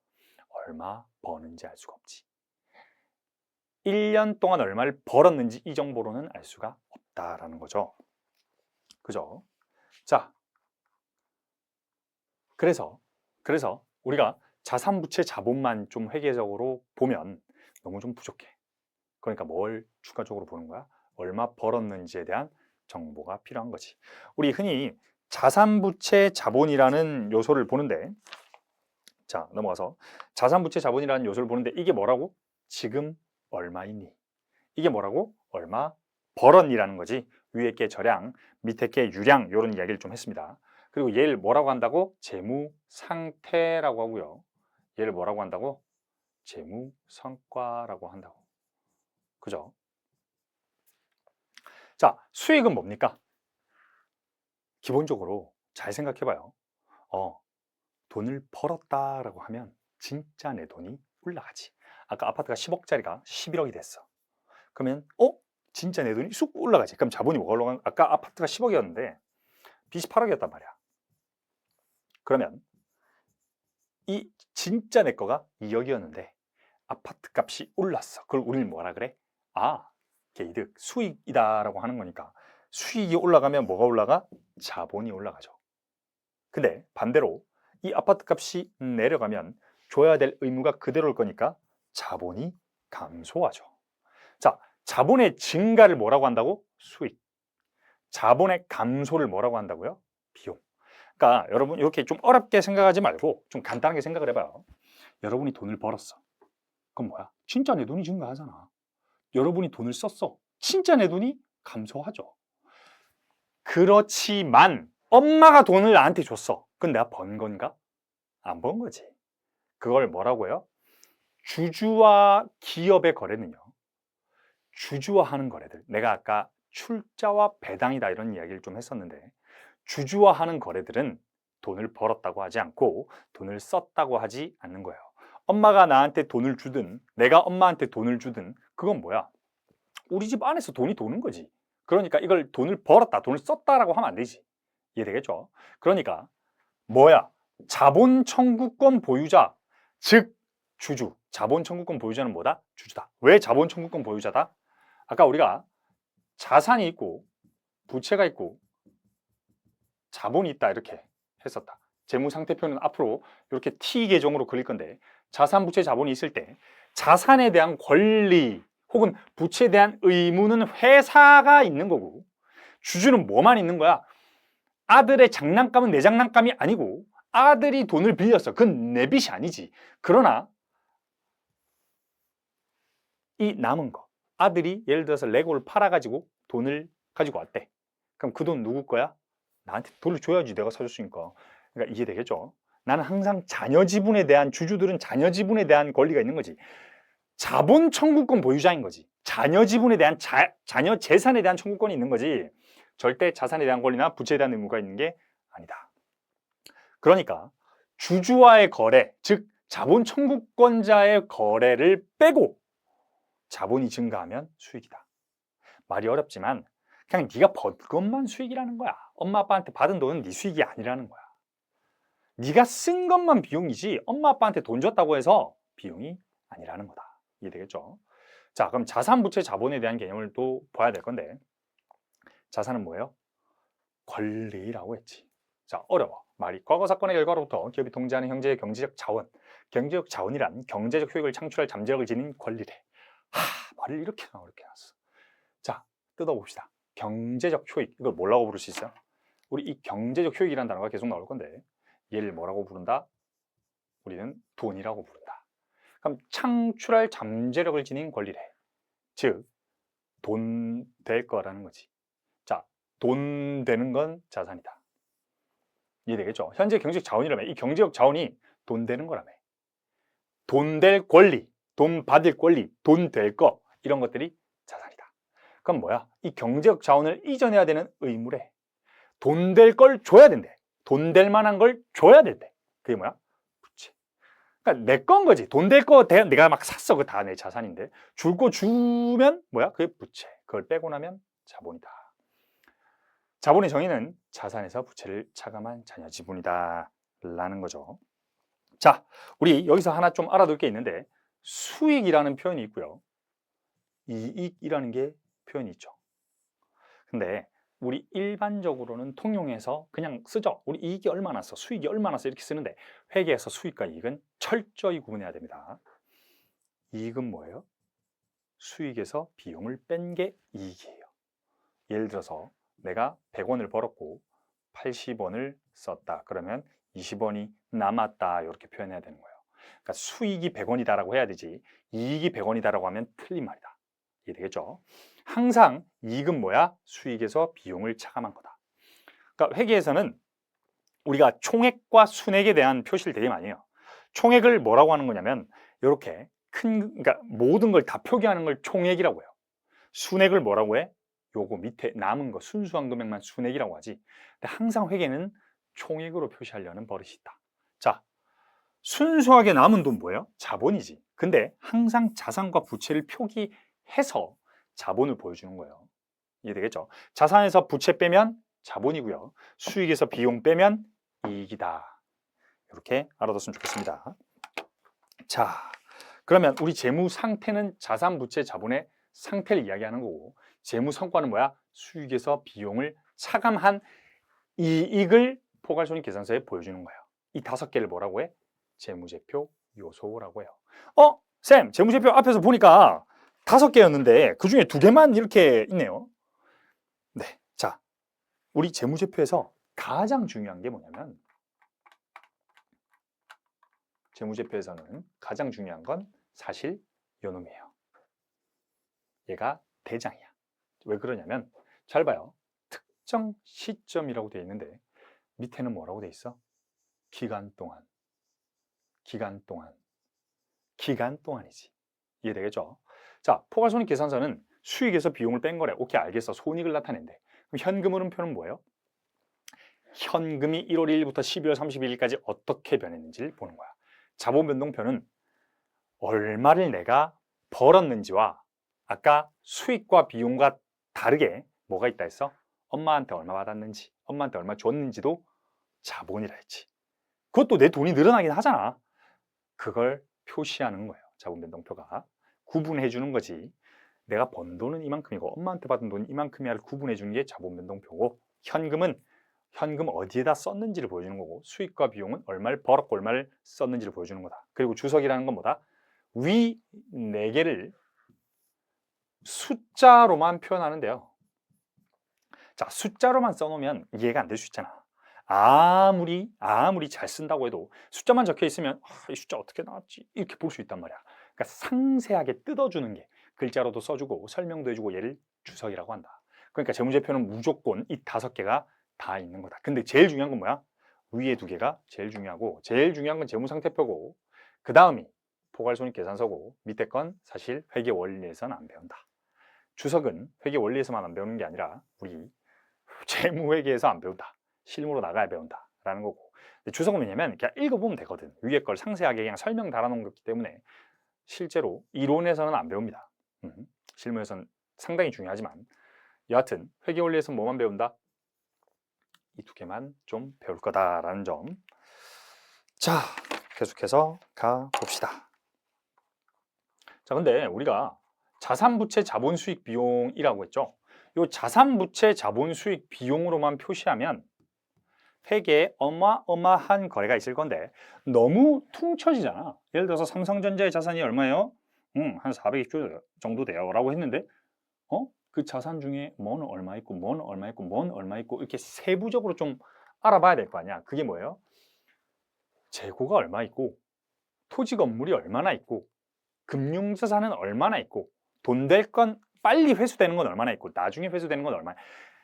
얼마 버는지 알 수가 없지. 1년 동안 얼마를 벌었는지 이 정보로는 알 수가 없다라는 거죠. 그죠? 자, 그래서 우리가 자산, 부채, 자본만 좀 회계적으로 보면 너무 좀 부족해. 그러니까 뭘 추가적으로 보는 거야? 얼마 벌었는지에 대한 정보가 필요한 거지. 우리 흔히 자산, 부채, 자본이라는 요소를 보는데, 자, 넘어가서 자산, 부채, 자본이라는 요소를 보는데 이게 뭐라고? 지금 얼마 있니? 이게 뭐라고? 얼마 벌었니라는 거지. 위에 게 저량, 밑에 게 유량 이런 이야기를 좀 했습니다. 그리고 얘를 뭐라고 한다고? 재무 상태라고 하고요. 얘를 뭐라고 한다고? 재무 성과라고 한다고. 그죠? 자, 수익은 뭡니까? 기본적으로 잘 생각해봐요. 돈을 벌었다라고 하면 진짜 내 돈이 올라가지. 아까 아파트가 10억짜리가 11억이 됐어. 그러면 진짜 내 돈이 쑥 올라가지. 그럼 자본이 뭐가 올라가? 아까 아파트가 10억이었는데 빚이 8억이었단 말이야. 그러면 이 진짜 내 거가 2억이었는데 아파트 값이 올랐어. 그걸 우리는 뭐라 그래? 아, 개이득, 수익이다라고 하는 거니까 수익이 올라가면 뭐가 올라가? 자본이 올라가죠. 근데 반대로 이 아파트 값이 내려가면 줘야 될 의무가 그대로일 거니까 자본이 감소하죠. 자, 자본의 증가를 뭐라고 한다고? 수익. 자본의 감소를 뭐라고 한다고요? 비용. 그러니까 여러분 이렇게 좀 어렵게 생각하지 말고 좀 간단하게 생각을 해봐요. 여러분이 돈을 벌었어. 그럼 뭐야? 진짜 내 돈이 증가하잖아. 여러분이 돈을 썼어. 진짜 내 돈이 감소하죠. 그렇지만 엄마가 돈을 나한테 줬어. 그건 내가 번 건가? 안 번 거지. 그걸 뭐라고 해요? 주주와 기업의 거래는요. 주주와 하는 거래들. 내가 아까 출자와 배당이다 이런 이야기를 좀 했었는데 주주와 하는 거래들은 돈을 벌었다고 하지 않고 돈을 썼다고 하지 않는 거예요. 엄마가 나한테 돈을 주든 내가 엄마한테 돈을 주든 그건 뭐야? 우리 집 안에서 돈이 도는 거지. 그러니까 이걸 돈을 벌었다, 돈을 썼다라고 하면 안 되지. 이해되겠죠? 그러니까 뭐야? 자본 청구권 보유자, 즉 주주. 자본 청구권 보유자는 뭐다? 주주다. 왜 자본 청구권 보유자다? 아까 우리가 자산이 있고 부채가 있고 자본이 있다 이렇게 했었다. 재무상태표는 앞으로 이렇게 T 계정으로 그릴 건데 자산, 부채, 자본이 있을 때 자산에 대한 권리 혹은 부채에 대한 의무는 회사가 있는 거고 주주는 뭐만 있는 거야? 아들의 장난감은 내 장난감이 아니고 아들이 돈을 빌렸어. 그건 내 빚이 아니지. 그러나 이 남은 거 아들이 예를 들어서 레고를 팔아가지고 돈을 가지고 왔대. 그럼 그 돈 누구 거야? 나한테 돈을 줘야지 내가 사줬으니까. 그러니까 이해되겠죠? 나는 항상 자녀 지분에 대한 주주들은 자녀 지분에 대한 권리가 있는 거지. 자본 청구권 보유자인 거지. 자녀 지분에 대한 자녀 재산에 대한 청구권이 있는 거지. 절대 자산에 대한 권리나 부채에 대한 의무가 있는 게 아니다. 그러니까 주주와의 거래, 즉 자본 청구권자의 거래를 빼고 자본이 증가하면 수익이다. 말이 어렵지만 그냥 네가 번 것만 수익이라는 거야. 엄마 아빠한테 받은 돈은 네 수익이 아니라는 거야. 네가 쓴 것만 비용이지 엄마 아빠한테 돈 줬다고 해서 비용이 아니라는 거다. 이해되겠죠? 자, 그럼 자산, 부채, 자본에 대한 개념을 또 봐야 될 건데 자산은 뭐예요? 권리라고 했지. 자, 어려워. 말이 과거 사건의 결과로부터 기업이 통제하는 형제의 경제적 자원. 경제적 자원이란 경제적 효익을 창출할 잠재력을 지닌 권리래. 말을 이렇게 어렵게 해놨어. 자, 뜯어봅시다. 경제적 효익. 이걸 뭐라고 부를 수 있어요? 우리 이 경제적 효익이라는 단어가 계속 나올 건데 얘를 뭐라고 부른다? 우리는 돈이라고 부른다. 그럼 창출할 잠재력을 지닌 권리래. 즉, 돈 될 거라는 거지. 자, 돈 되는 건 자산이다. 이해되겠죠? 현재 경제적 자원이라면 이 경제적 자원이 돈 되는 거라며. 돈 될 권리, 돈 받을 권리, 돈 될 거 이런 것들이 자산이다. 그럼 뭐야? 이 경제적 자원을 이전해야 되는 의무래. 돈 될 걸 줘야 된대. 돈 될 만한 걸 줘야 된대. 그게 뭐야? 부채. 그러니까 내 건 거지. 돈 될 거 내가 막 샀어. 그거 다 내 자산인데. 줄 거 주면 뭐야? 그게 부채. 그걸 빼고 나면 자본이다. 자본의 정의는 자산에서 부채를 차감한 자녀 지분이다 라는 거죠. 자, 우리 여기서 하나 좀 알아둘 게 있는데 수익이라는 표현이 있고요. 이익이라는 게 표현이 있죠. 근데 우리 일반적으로는 통용해서 그냥 쓰죠. 우리 이익이 얼마나 써, 수익이 얼마나 써 이렇게 쓰는데 회계에서 수익과 이익은 철저히 구분해야 됩니다. 이익은 뭐예요? 수익에서 비용을 뺀 게 이익이에요. 예를 들어서 내가 100원을 벌었고 80원을 썼다. 그러면 20원이 남았다. 이렇게 표현해야 되는 거예요. 그러니까 수익이 100원이다라고 해야 되지 이익이 100원이다라고 하면 틀린 말이다. 이해되겠죠? 항상 이익은 뭐야? 수익에서 비용을 차감한 거다. 그러니까 회계에서는 우리가 총액과 순액에 대한 표시를 되게 많이 해요. 총액을 뭐라고 하는 거냐면 이렇게 그러니까 모든 걸 다 표기하는 걸 총액이라고 해요. 순액을 뭐라고 해? 요거 밑에 남은 거 순수한 금액만 순액이라고 하지. 근데 항상 회계는 총액으로 표시하려는 버릇이 있다. 자, 순수하게 남은 돈 뭐예요? 자본이지. 근데 항상 자산과 부채를 표기해서 자본을 보여주는 거예요. 이해되겠죠? 자산에서 부채 빼면 자본이고요. 수익에서 비용 빼면 이익이다. 이렇게 알아뒀으면 좋겠습니다. 자, 그러면 우리 재무 상태는 자산, 부채, 자본의 상태를 이야기하는 거고, 재무 성과는 뭐야? 수익에서 비용을 차감한 이익을 포괄손익계산서에 보여주는 거예요. 이 5개를 뭐라고 해? 재무제표 요소라고 해요. 쌤, 재무제표 앞에서 보니까 5개였는데 그 중에 2개만 이렇게 있네요. 네, 자, 우리 재무제표에서 가장 중요한 게 뭐냐면, 재무제표에서는 가장 중요한 건 사실 요놈이에요. 얘가 대장이야. 왜 그러냐면, 잘 봐요. 특정 시점이라고 되어 있는데 밑에는 뭐라고 되어 있어? 기간 동안, 기간 동안, 기간 동안이지. 이해되겠죠? 자, 포괄손익계산서는 수익에서 비용을 뺀 거래. 오케이, 알겠어. 손익을 나타낸대. 그럼 현금 흐름표는 뭐예요? 현금이 1월 1일부터 12월 31일까지 어떻게 변했는지를 보는 거야. 자본변동표는 얼마를 내가 벌었는지와 아까 수익과 비용과 다르게 뭐가 있다 했어? 엄마한테 얼마 받았는지, 엄마한테 얼마 줬는지도 자본이라 했지. 그것도 내 돈이 늘어나긴 하잖아. 그걸 표시하는 거예요. 자본변동표가. 구분해 주는 거지. 내가 번 돈은 이만큼이고 엄마한테 받은 돈은 이만큼이야를 구분해 주는 게 자본변동표고, 현금은 현금 어디에다 썼는지를 보여주는 거고, 수익과 비용은 얼마를 벌었고 얼마를 썼는지를 보여주는 거다. 그리고 주석이라는 건 뭐다? 위 4개를 숫자로만 표현하는데요. 자, 숫자로만 써놓으면 이해가 안 될 수 있잖아. 아무리 잘 쓴다고 해도 숫자만 적혀 있으면 이 숫자 어떻게 나왔지? 이렇게 볼 수 있단 말이야. 그러니까 상세하게 뜯어주는 게, 글자로도 써주고 설명도 해주고, 얘를 주석이라고 한다. 그러니까 재무제표는 무조건 이 5개가 다 있는 거다. 근데 제일 중요한 건 뭐야? 위에 2개가 제일 중요하고, 제일 중요한 건 재무상태표고, 그 다음이 포괄손익계산서고, 밑에 건 사실 회계 원리에서는 안 배운다. 주석은 회계 원리에서만 안 배우는 게 아니라 우리 재무회계에서 안 배운다. 실무로 나가야 배운다 라는 거고, 주석은 왜냐면 그냥 읽어보면 되거든. 위에 걸 상세하게 그냥 설명 달아놓은 거기 때문에 실제로 이론에서는 안 배웁니다. 실무에서는 상당히 중요하지만, 여하튼 회계 원리에서는 뭐만 배운다? 이 2개만 좀 배울 거다라는 점. 자, 계속해서 가봅시다. 자, 근데 우리가 자산부채 자본수익 비용이라고 했죠. 이 자산부채 자본수익 비용으로만 표시하면 회계에 어마어마한 거래가 있을 건데 너무 퉁쳐지잖아. 예를 들어서 삼성전자의 자산이 얼마예요? 한 420조 정도 돼요 라고 했는데 그 자산 중에 뭐는 얼마 있고 뭐는 얼마 있고 뭐는 얼마 있고 이렇게 세부적으로 좀 알아봐야 될 거 아니야. 그게 뭐예요? 재고가 얼마 있고, 토지 건물이 얼마나 있고, 금융자산은 얼마나 있고, 돈 될 건 빨리 회수되는 건 얼마나 있고, 나중에 회수되는 건 얼마나,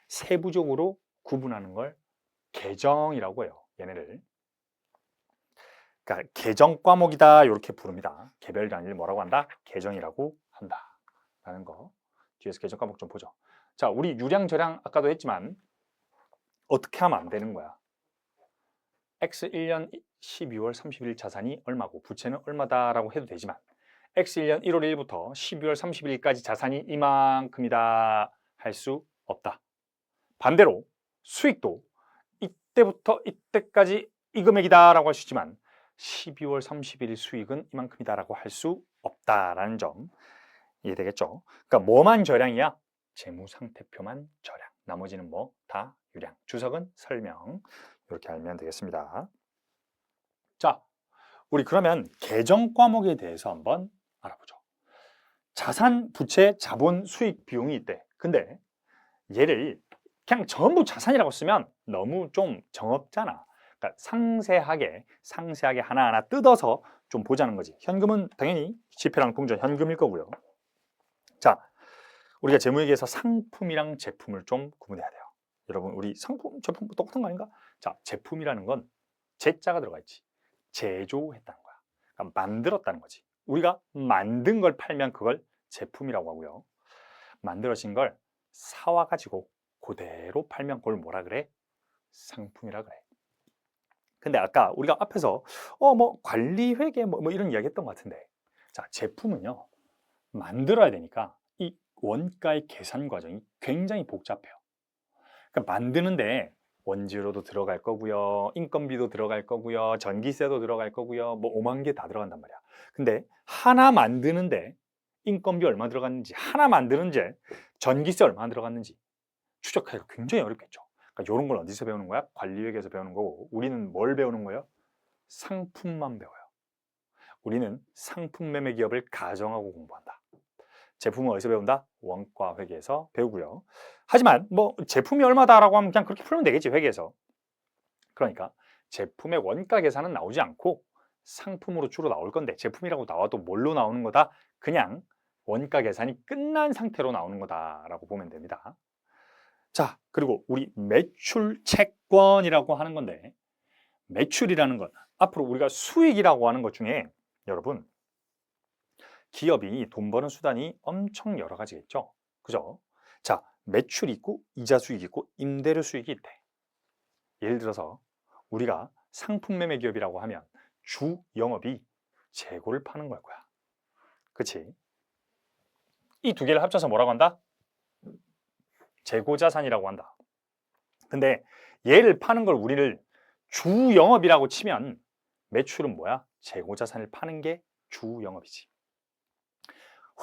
세부적으로 구분하는 걸 계정이라고 해요. 얘네를. 그러니까 계정 과목이다 이렇게 부릅니다. 개별 단위를 뭐라고 한다? 계정이라고 한다 라는 거. 뒤에서 계정 과목 좀 보죠. 자, 우리 유량 저량 아까도 했지만 어떻게 하면 안 되는 거야? X 1년 12월 30일 자산이 얼마고 부채는 얼마다라고 해도 되지만, X 1년 1월 1일부터 12월 30일까지 자산이 이만큼이다 할 수 없다. 반대로 수익도 이때부터 이때까지 이 금액이다 라고 할 수 있지만 12월 30일 수익은 이만큼이다 라고 할 수 없다라는 점 이해되겠죠? 그러니까 뭐만 저량이야? 재무상태표만 저량. 나머지는 뭐 다 유량. 주석은 설명. 이렇게 알면 되겠습니다. 자, 우리 그러면 계정 과목에 대해서 한번 알아보죠. 자산, 부채, 자본, 수익, 비용이 있대. 근데 얘를 그냥 전부 자산이라고 쓰면 너무 좀 정없잖아. 그러니까 상세하게 하나하나 뜯어서 좀 보자는 거지. 현금은 당연히 지폐랑 동전 현금일 거고요. 자, 우리가 재무회계에서 상품이랑 제품을 좀 구분해야 돼요. 여러분, 우리 상품, 제품 똑같은 거 아닌가? 자, 제품이라는 건 제자가 들어가 있지. 제조했다는 거야. 그러니까 만들었다는 거지. 우리가 만든 걸 팔면 그걸 제품이라고 하고요. 만들어진 걸 사와가지고 그대로 팔면 그걸 뭐라 그래? 상품이라 그래. 근데 아까 우리가 앞에서 뭐 관리회계 뭐 이런 이야기 했던 것 같은데, 자, 제품은요 만들어야 되니까 이 원가의 계산 과정이 굉장히 복잡해요. 그러니까 만드는데 원재료도 들어갈 거고요, 인건비도 들어갈 거고요, 전기세도 들어갈 거고요, 뭐 5만 개 다 들어간단 말이야. 근데 하나 만드는데 인건비 얼마 들어갔는지, 하나 만드는지 전기세 얼마 들어갔는지 추적하기가 굉장히 어렵겠죠. 그러니까 이런 걸 어디서 배우는 거야? 관리회계에서 배우는 거고, 우리는 뭘 배우는 거예요? 상품만 배워요. 우리는 상품 매매 기업을 가정하고 공부한다. 제품은 어디서 배운다? 원가 회계에서 배우고요. 하지만 뭐 제품이 얼마다라고 하면 그냥 그렇게 풀면 되겠지, 회계에서. 그러니까 제품의 원가 계산은 나오지 않고 상품으로 주로 나올 건데, 제품이라고 나와도 뭘로 나오는 거다? 그냥 원가 계산이 끝난 상태로 나오는 거다라고 보면 됩니다. 자, 그리고 우리 매출 채권이라고 하는 건데, 매출이라는 건 앞으로 우리가 수익이라고 하는 것 중에, 여러분, 기업이 돈 버는 수단이 엄청 여러 가지겠죠. 그죠? 자, 매출이 있고 이자 수익이 있고 임대료 수익이 있대. 예를 들어서 우리가 상품 매매 기업이라고 하면 주 영업이 재고를 파는 걸 거야. 그치? 이 두 개를 합쳐서 뭐라고 한다? 재고자산이라고 한다. 근데 얘를 파는 걸 우리를 주 영업이라고 치면 매출은 뭐야? 재고자산을 파는 게 주 영업이지.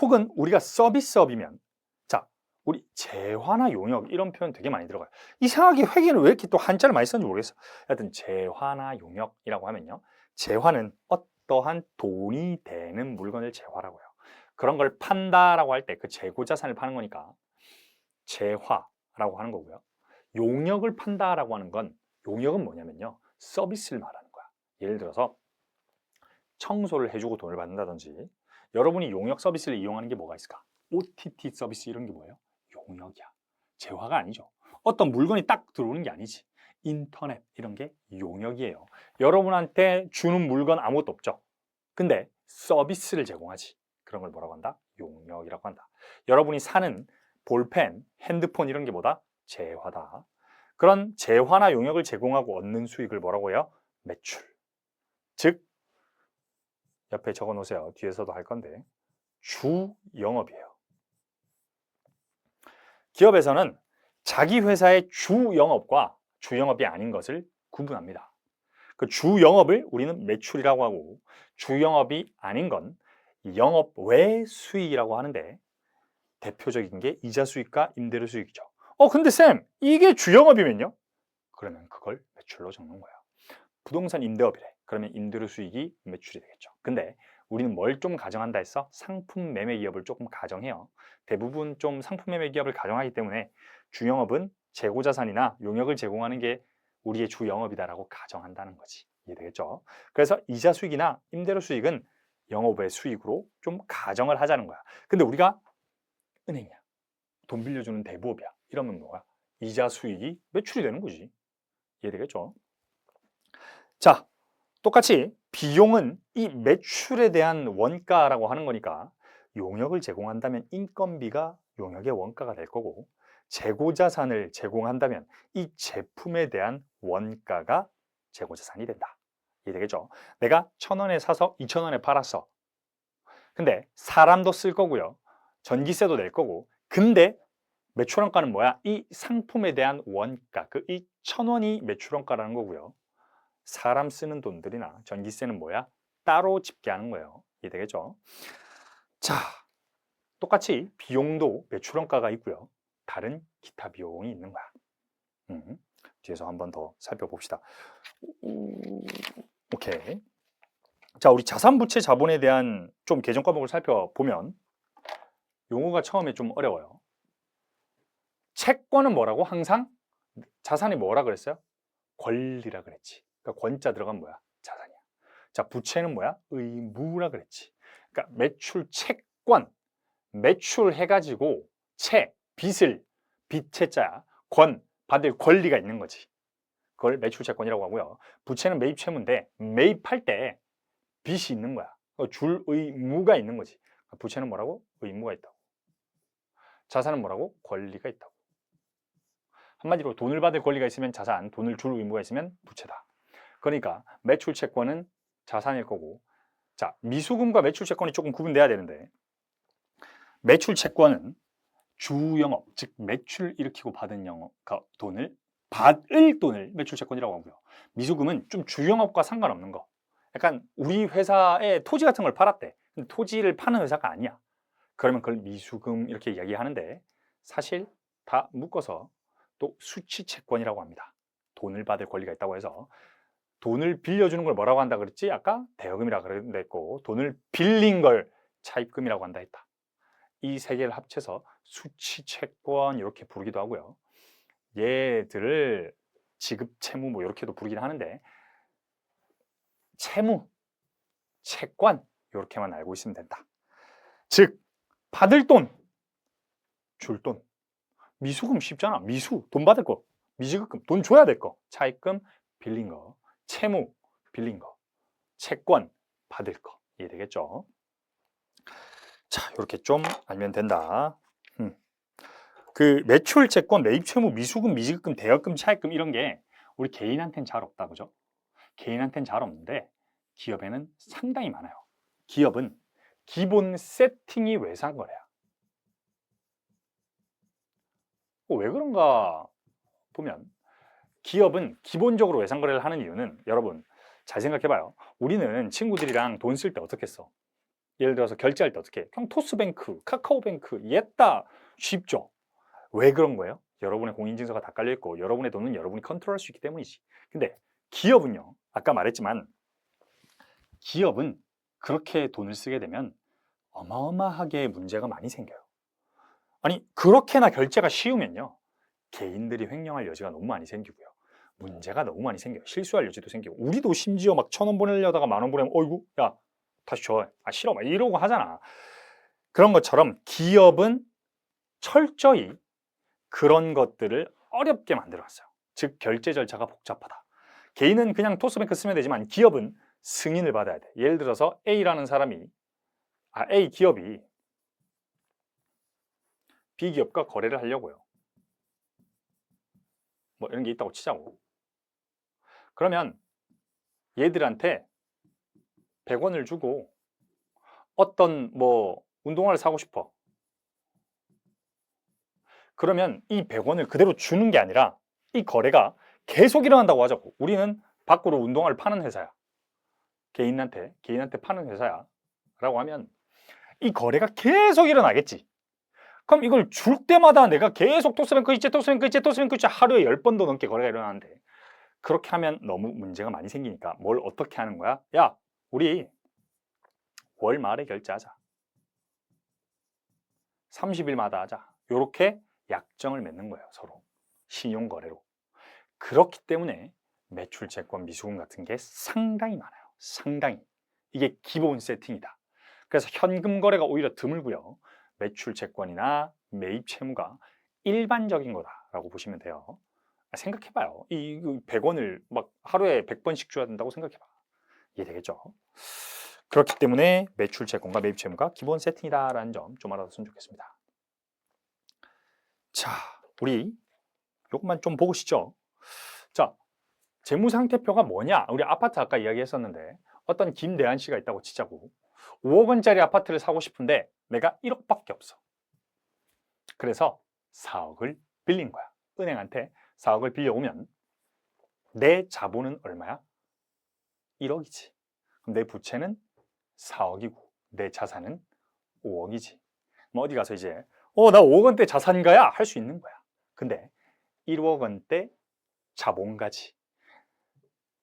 혹은 우리가 서비스업이면, 자, 우리 재화나 용역 이런 표현 되게 많이 들어가요. 이상하게 회계는 왜 이렇게 또 한자를 많이 쓰는지 모르겠어. 하여튼 재화나 용역이라고 하면요, 재화는 어떠한 돈이 되는 물건을 재화라고 해요. 그런 걸 판다라고 할 때 그 재고자산을 파는 거니까 재화라고 하는 거고요. 용역을 판다라고 하는 건, 용역은 뭐냐면요, 서비스를 말하는 거야. 예를 들어서 청소를 해주고 돈을 받는다든지, 여러분이 용역 서비스를 이용하는 게 뭐가 있을까? OTT 서비스 이런 게 뭐예요? 용역이야. 재화가 아니죠. 어떤 물건이 딱 들어오는 게 아니지. 인터넷 이런 게 용역이에요. 여러분한테 주는 물건 아무것도 없죠. 근데 서비스를 제공하지. 그런 걸 뭐라고 한다? 용역이라고 한다. 여러분이 사는 볼펜, 핸드폰 이런 게 뭐다? 재화다. 그런 재화나 용역을 제공하고 얻는 수익을 뭐라고 해요? 매출. 즉, 옆에 적어 놓으세요. 뒤에서도 할 건데, 주 영업이에요. 기업에서는 자기 회사의 주 영업과 주 영업이 아닌 것을 구분합니다. 그 주 영업을 우리는 매출이라고 하고, 주 영업이 아닌 건 영업 외 수익이라고 하는데, 대표적인 게 이자 수익과 임대료 수익이죠. 근데 쌤, 이게 주 영업이면요? 그러면 그걸 매출로 적는 거예요. 부동산 임대업이래. 그러면 임대료 수익이 매출이 되겠죠. 근데 우리는 뭘 좀 가정한다 했어? 상품 매매 기업을 조금 가정해요. 대부분 좀 상품 매매 기업을 가정하기 때문에 주영업은 재고자산이나 용역을 제공하는 게 우리의 주 영업이다라고 가정한다는 거지. 이해되겠죠? 그래서 이자 수익이나 임대료 수익은 영업의 수익으로 좀 가정을 하자는 거야. 근데 우리가 은행이야, 돈 빌려주는 대부업이야, 이러면 뭐야? 이자 수익이 매출이 되는 거지. 이해되겠죠? 자, 똑같이 비용은 이 매출에 대한 원가라고 하는 거니까, 용역을 제공한다면 인건비가 용역의 원가가 될 거고, 재고자산을 제공한다면 이 제품에 대한 원가가 재고자산이 된다. 이해되겠죠? 내가 1,000원에 사서 2,000원에 팔았어. 근데 사람도 쓸 거고요, 전기세도 낼 거고, 근데 매출원가는 뭐야? 이 상품에 대한 원가, 이 1,000원이 매출원가라는 거고요, 사람 쓰는 돈들이나 전기세는 뭐야? 따로 집계하는 거예요. 이해되겠죠? 자, 똑같이 비용도 매출원가가 있고요, 다른 기타 비용이 있는 거야. 뒤에서 한 번 더 살펴봅시다. 오케이. 자, 우리 자산부채 자본에 대한 좀 개정 과목을 살펴보면 용어가 처음에 좀 어려워요. 채권은 뭐라고? 항상 자산이 뭐라 그랬어요? 권리라 그랬지. 그러니까 권자 들어간 뭐야? 자산이야. 자, 부채는 뭐야? 의무라 그랬지. 그러니까 매출 채권, 매출해가지고 채, 빚을, 빚채자야, 권, 받을 권리가 있는 거지. 그걸 매출 채권이라고 하고요. 부채는 매입 채무인데 매입할 때 빚이 있는 거야. 줄 의무가 있는 거지. 부채는 뭐라고? 의무가 있다고. 자산은 뭐라고? 권리가 있다고. 한마디로 돈을 받을 권리가 있으면 자산, 돈을 줄 의무가 있으면 부채다. 그러니까 매출 채권은 자산일 거고, 자, 미수금과 매출 채권이 조금 구분돼야 되는데, 매출 채권은 주영업, 즉 매출 일으키고 받은 영업, 돈을 받을 돈을 매출 채권이라고 하고요. 미수금은 좀 주영업과 상관없는 거. 약간 우리 회사에 토지 같은 걸 팔았대. 근데 토지를 파는 회사가 아니야. 그러면 그걸 미수금 이렇게 이야기하는데 사실 다 묶어서 또 수취채권이라고 합니다. 돈을 받을 권리가 있다고 해서 돈을 빌려주는 걸 뭐라고 한다 그랬지? 아까 대여금이라고 그랬고 돈을 빌린 걸 차입금이라고 한다 했다. 이 세 개를 합쳐서 수취채권 이렇게 부르기도 하고요. 얘들을 지급채무 뭐 이렇게도 부르긴 하는데 채무, 채권 이렇게만 알고 있으면 된다. 즉 받을 돈, 줄 돈. 미수금 쉽잖아. 미수, 돈 받을 거. 미지급금, 돈 줘야 될 거. 차입금, 빌린 거. 채무, 빌린 거. 채권, 받을 거. 이해되겠죠? 자, 이렇게 좀 알면 된다. 그 매출, 채권, 매입, 채무, 미수금, 미지급금, 대여금, 차입금 이런 게 우리 개인한테는 잘 없다, 그죠? 개인한테는 잘 없는데 기업에는 상당히 많아요. 기업은 기본 세팅이 외상거래야. 왜 그런가 보면 기업은 기본적으로 외상거래를 하는 이유는 여러분 잘 생각해봐요. 우리는 친구들이랑 돈 쓸 때 어떻게 써? 예를 들어서 결제할 때 어떻게 해? 그냥 토스뱅크, 카카오뱅크, 옛다 쉽죠? 왜 그런 거예요? 여러분의 공인증서가 다 깔려있고 여러분의 돈은 여러분이 컨트롤할 수 있기 때문이지. 근데 기업은요, 아까 말했지만 기업은 그렇게 돈을 쓰게 되면 어마어마하게 문제가 많이 생겨요. 아니 그렇게나 결제가 쉬우면요 개인들이 횡령할 여지가 너무 많이 생기고요 문제가 너무 많이 생겨요. 실수할 여지도 생기고 우리도 심지어 막 1,000원 보내려다가 10,000원 보내면 어이구 야 다시 줘. 아 싫어 막 이러고 하잖아. 그런 것처럼 기업은 철저히 그런 것들을 어렵게 만들어놨어요. 즉 결제 절차가 복잡하다. 개인은 그냥 토스뱅크 쓰면 되지만 기업은 승인을 받아야 돼. 예를 들어서 A라는 사람이 A 기업이 B 기업과 거래를 하려고요. 뭐 이런 게 있다고 치자고. 그러면 얘들한테 100원을 주고 어떤 뭐 운동화를 사고 싶어. 그러면 이 100원을 그대로 주는 게 아니라 이 거래가 계속 일어난다고 하자고. 우리는 밖으로 운동화를 파는 회사야. 개인한테 파는 회사야. 라고 하면 이 거래가 계속 일어나겠지. 그럼 이걸 줄 때마다 내가 계속 토스뱅크 있지 하루에 10번도 넘게 거래가 일어나는데 그렇게 하면 너무 문제가 많이 생기니까 뭘 어떻게 하는 거야? 야, 우리 월 말에 결제하자. 30일마다 하자. 이렇게 약정을 맺는 거예요. 서로. 신용거래로. 그렇기 때문에 매출채권, 미수금 같은 게 상당히 많아요. 상당히. 이게 기본 세팅이다. 그래서 현금 거래가 오히려 드물고요. 매출채권이나 매입채무가 일반적인 거다라고 보시면 돼요. 생각해봐요. 이 100원을 막 하루에 100번씩 줘야 된다고 생각해봐. 이해되겠죠? 그렇기 때문에 매출채권과 매입채무가 기본 세팅이다라는 점 좀 알아뒀으면 좋겠습니다. 자, 우리 요것만 좀 보시죠. 자, 재무상태표가 뭐냐? 우리 아파트 아까 이야기했었는데 어떤 김대한 씨가 있다고 치자고 5억 원짜리 아파트를 사고 싶은데 내가 1억밖에 없어. 그래서 4억을 빌린 거야. 은행한테 4억을 빌려오면 내 자본은 얼마야? 1억이지. 그럼 내 부채는 4억이고 내 자산은 5억이지. 뭐 어디 가서 이제 나 5억 원대 자산가야 할 수 있는 거야. 근데 1억 원대 자본가지.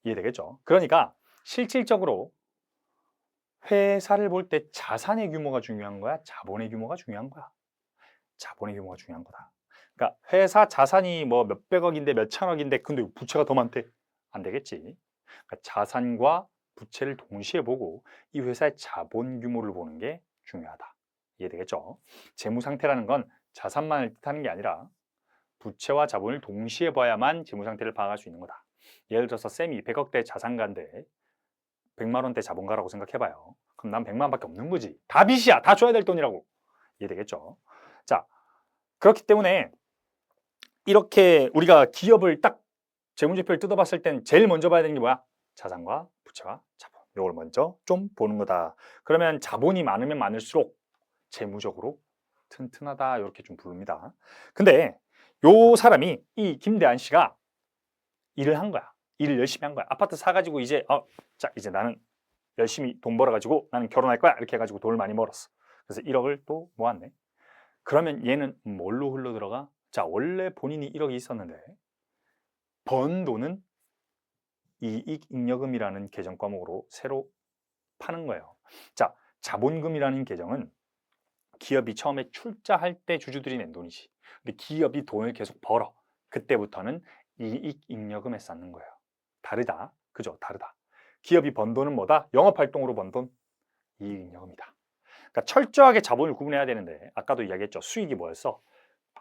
이해되겠죠? 그러니까 실질적으로 회사를 볼 때 자산의 규모가 중요한 거야? 자본의 규모가 중요한 거야? 자본의 규모가 중요한 거다. 그러니까 회사 자산이 뭐 몇백억인데 몇천억인데 근데 부채가 더 많대. 안 되겠지. 그러니까 자산과 부채를 동시에 보고 이 회사의 자본 규모를 보는 게 중요하다. 이해되겠죠? 재무 상태라는 건 자산만을 뜻하는 게 아니라 부채와 자본을 동시에 봐야만 재무 상태를 파악할 수 있는 거다. 예를 들어서 쌤이 100억대 자산가인데 100만 원대 자본가라고 생각해봐요. 그럼 난 100만 원밖에 없는 거지. 다 빚이야. 다 줘야 될 돈이라고. 이해되겠죠? 자, 그렇기 때문에 이렇게 우리가 기업을 딱 재무제표를 뜯어봤을 땐 제일 먼저 봐야 되는 게 뭐야? 자산과 부채와 자본. 이걸 먼저 좀 보는 거다. 그러면 자본이 많으면 많을수록 재무적으로 튼튼하다 이렇게 좀 부릅니다. 근데 요 사람이 이 김대한 씨가 일을 한 거야. 일을 열심히 한 거야. 아파트 사가지고 이제 자 이제 나는 열심히 돈 벌어가지고 나는 결혼할 거야 이렇게 해가지고 돈을 많이 벌었어. 그래서 1억을 또 모았네. 그러면 얘는 뭘로 흘러 들어가? 자, 원래 본인이 1억이 있었는데 번 돈은 이익잉여금이라는 계정 과목으로 새로 파는 거예요. 자, 자본금이라는 계정은 기업이 처음에 출자할 때 주주들이 낸 돈이지. 근데 기업이 돈을 계속 벌어. 그때부터는 이익잉여금에 쌓는 거예요. 다르다. 그죠? 다르다. 기업이 번 돈은 뭐다? 영업활동으로 번 돈, 이익잉여금이다. 그러니까 철저하게 자본을 구분해야 되는데 아까도 이야기했죠. 수익이 뭐였어?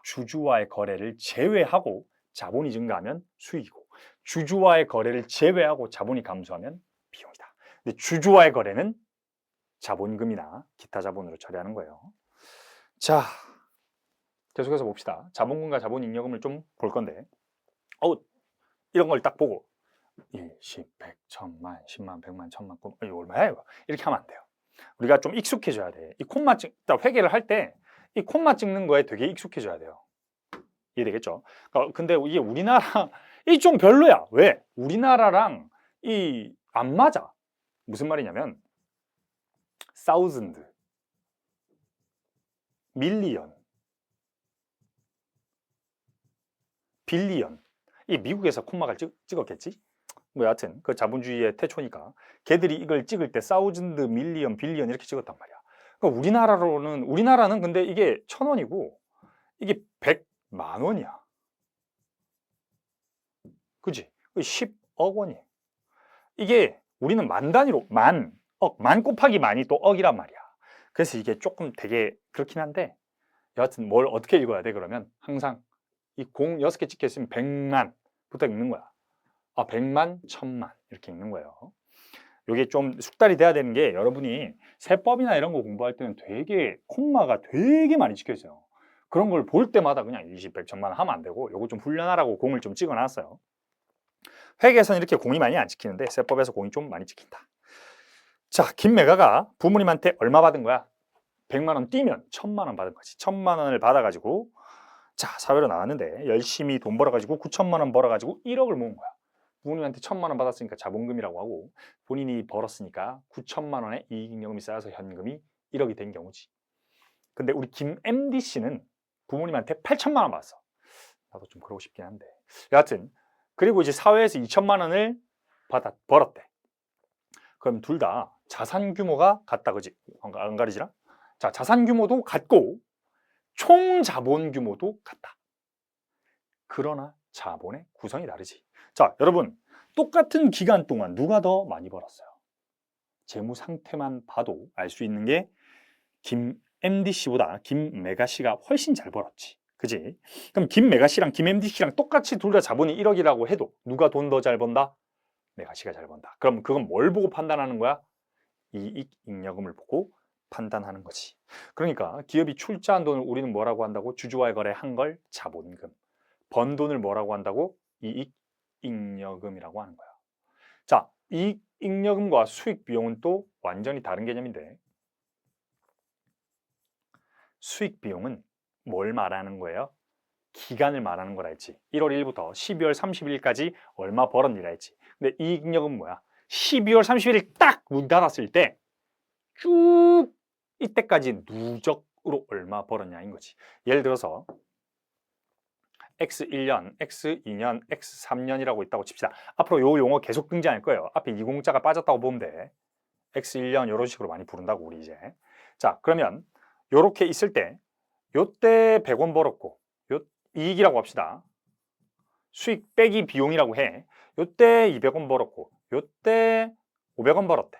주주와의 거래를 제외하고 자본이 증가하면 수익이고, 주주와의 거래를 제외하고 자본이 감소하면 비용이다. 근데 주주와의 거래는 자본금이나 기타 자본으로 처리하는 거예요. 자, 계속해서 봅시다. 자본금과 자본잉여금을 좀 볼 건데, 이런 걸 딱 보고 1, 10, 100, 1000만, 10만, 100만, 1000만, 이거 얼마야 이거? 이렇게 하면 안 돼요. 우리가 좀 익숙해져야 돼. 이 콤마 회계를 할 때 이 콤마 찍는 거에 되게 익숙해져야 돼요. 이해되겠죠? 근데 이게 우리나라 이 좀 별로야. 왜? 우리나라랑 이 안 맞아. 무슨 말이냐면 사우즌드, 밀리언, 빌리언. 이 미국에서 콤마를 찍었겠지? 뭐 여하튼 그 자본주의의 태초니까 걔들이 이걸 찍을 때 사우즌드, 밀리언, 빌리언 이렇게 찍었단 말이야. 그러니까 우리나라는 근데 이게 1000원이고 이게 100만 원이야. 그지? 10억 원이에요. 이게 우리는 만 단위로 만 곱하기 만이 또 억이란 말이야. 그래서 이게 조금 되게 그렇긴 한데 여하튼 뭘 어떻게 읽어야 돼? 그러면 항상 이 공 6개 찍혀 있으면 100만부터 읽는 거야. 100만, 1000만 이렇게 읽는 거예요. 이게 좀 숙달이 돼야 되는 게 여러분이 세법이나 이런 거 공부할 때는 되게 콤마가 되게 많이 찍혀 있어요. 그런 걸 볼 때마다 그냥 20, 100, 1000만 하면 안 되고 요거 좀 훈련하라고 공을 좀 찍어 놨어요. 회계에서는 이렇게 공이 많이 안 찍히는데 세법에서 공이 좀 많이 찍힌다. 자, 김매가가 부모님한테 얼마 받은 거야? 100만 원 뛰면 1000만 원 받은 거지. 1000만 원을 받아가지고 자, 사회로 나왔는데 열심히 돈 벌어가지고 9천만 원 벌어가지고 1억을 모은 거야. 부모님한테 1000만 원 받았으니까 자본금이라고 하고 본인이 벌었으니까 9천만 원의 이익잉여금이 쌓여서 현금이 1억이 된 경우지. 근데 우리 김 MD 씨는 부모님한테 8천만 원 받았어. 나도 좀 그러고 싶긴 한데. 여하튼 그리고 이제 사회에서 2천만 원을 벌었대. 그럼 둘 다 자산 규모가 같다, 그지? 안 가리지나? 자, 자산 규모도 같고 총 자본 규모도 같다. 그러나 자본의 구성이 다르지. 자, 여러분 똑같은 기간 동안 누가 더 많이 벌었어요? 재무 상태만 봐도 알 수 있는 게 김 MD 씨보다 김 메가 씨가 훨씬 잘 벌었지. 그지? 그럼 김 메가 씨랑 김 MD 씨랑 똑같이 둘 다 자본이 1억이라고 해도 누가 돈 더 잘 번다? 메가 씨가 잘 번다. 그럼 그건 뭘 보고 판단하는 거야? 이익잉여금을 보고 판단하는 거지. 그러니까 기업이 출자한 돈을 우리는 뭐라고 한다고? 주주와의 거래한 걸 자본금. 번 돈을 뭐라고 한다고? 이익잉여금이라고 하는 거야. 자, 이익잉여금과 수익비용은 또 완전히 다른 개념인데 수익비용은 뭘 말하는 거예요? 기간을 말하는 거라 했지. 1월 1일부터 12월 30일까지 얼마 벌었니라 했지. 근데 이익잉여금은 뭐야? 12월 30일 딱 문 닫았을 때 쭉 이때까지 누적으로 얼마 벌었냐인 거지. 예를 들어서 X1년, X2년, X3년이라고 있다고 칩시다. 앞으로 요 용어 계속 등장할 거예요. 앞에 이 공자가 빠졌다고 보면 돼. X1년 이런 식으로 많이 부른다고 우리 이제. 자, 그러면 요렇게 있을 때 요때 100원 벌었고 요 이익이라고 합시다. 수익 빼기 비용이라고 해. 요때 200원 벌었고 요때 500원 벌었대.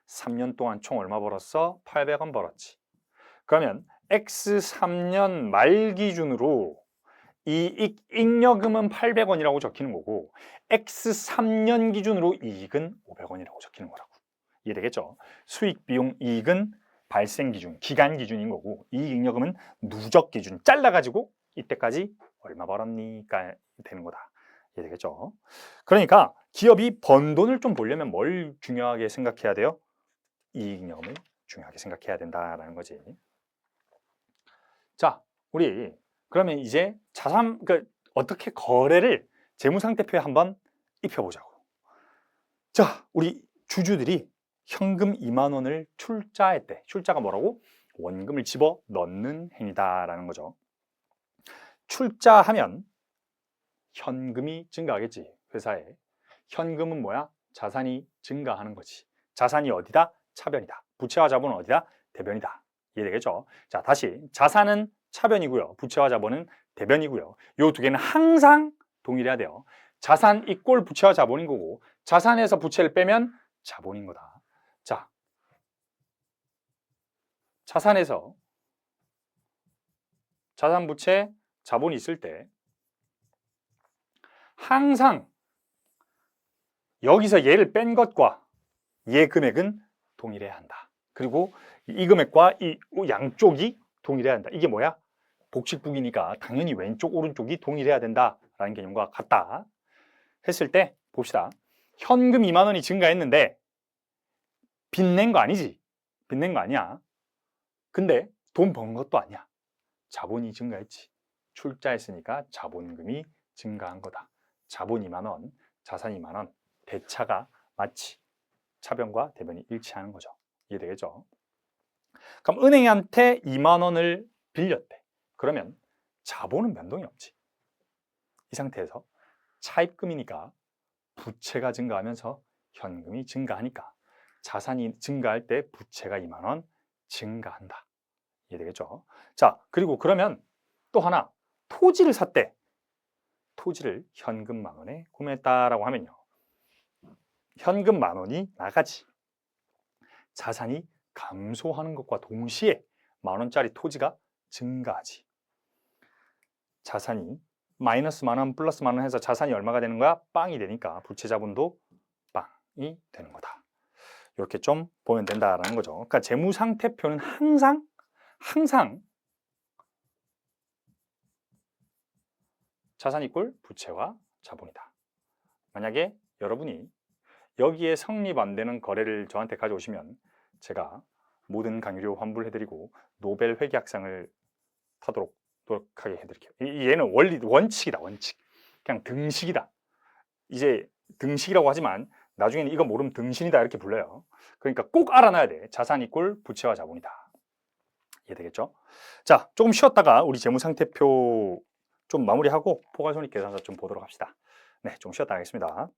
3년 동안 총 얼마 벌었어? 800원 벌었지. 그러면 X3년 말 기준으로 이익잉여금은 800원이라고 적히는 거고 X3년 기준으로 이익은 500원이라고 적히는 거라고. 이해되겠죠? 수익, 비용, 이익은 발생 기준, 기간 기준인 거고 이익잉여금은 누적 기준 잘라가지고 이때까지 얼마 벌었니까 되는 거다. 이해되겠죠? 그러니까 기업이 번 돈을 좀 보려면 뭘 중요하게 생각해야 돼요? 이익잉여금을 중요하게 생각해야 된다라는 거지. 자, 우리 그러면 이제 자산, 그러니까 어떻게 거래를 재무상태표에 한번 입혀보자고. 자, 우리 주주들이 현금 2만 원을 출자했대. 출자가 뭐라고? 원금을 집어 넣는 행위다라는 거죠. 출자하면 현금이 증가하겠지. 회사에. 현금은 뭐야? 자산이 증가하는 거지. 자산이 어디다? 차변이다. 부채와 자본은 어디다? 대변이다. 이해되겠죠? 자, 다시 자산은 차변이고요. 부채와 자본은 대변이고요. 이 두 개는 항상 동일해야 돼요. 자산 이꼴 부채와 자본인 거고 자산에서 부채를 빼면 자본인 거다. 자, 자산에서 자산, 부채, 자본이 있을 때 항상 여기서 얘를 뺀 것과 얘 금액은 동일해야 한다. 그리고 이 금액과 이 양쪽이 동일해야 한다. 이게 뭐야? 복식북이니까 당연히 왼쪽 오른쪽이 동일해야 된다라는 개념과 같다. 했을 때 봅시다. 현금 2만 원이 증가했는데 빚낸 거 아니지? 빚낸 거 아니야. 근데 돈 번 것도 아니야. 자본이 증가했지. 출자했으니까 자본금이 증가한 거다. 자본 2만 원, 자산 2만 원, 대차가 마치 차변과 대변이 일치하는 거죠. 이해되겠죠? 그럼 은행한테 2만 원을 빌렸대. 그러면 자본은 변동이 없지. 이 상태에서 차입금이니까 부채가 증가하면서 현금이 증가하니까 자산이 증가할 때 부채가 2만 원 증가한다. 이해되겠죠? 자, 그리고 그러면 또 하나 토지를 샀대. 토지를 현금 1만 원에 구매했다라고 하면요. 현금 1만 원이 나가지. 자산이 감소하는 것과 동시에 1만 원짜리 토지가 증가하지. 자산이 마이너스 1만 원 플러스 1만 원 해서 자산이 얼마가 되는 거야? 빵이 되니까 부채 자본도 빵이 되는 거다. 이렇게 좀 보면 된다라는 거죠. 그러니까 재무상태표는 항상 자산 이꼴 부채와 자본이다. 만약에 여러분이 여기에 성립 안 되는 거래를 저한테 가져오시면 제가 모든 강의료 환불해드리고 노벨 회계학상을 타도록 노력하게 해드릴게요. 얘는 원칙이다. 원칙. 그냥 등식이다. 이제 등식이라고 하지만 나중에는 이거 모르면 등신이다 이렇게 불러요. 그러니까 꼭 알아놔야 돼. 자산 이꼴 부채와 자본이다. 이해되겠죠? 자, 조금 쉬었다가 우리 재무상태표 좀 마무리하고 포괄손익계산서 좀 보도록 합시다. 네, 좀 쉬었다 하겠습니다.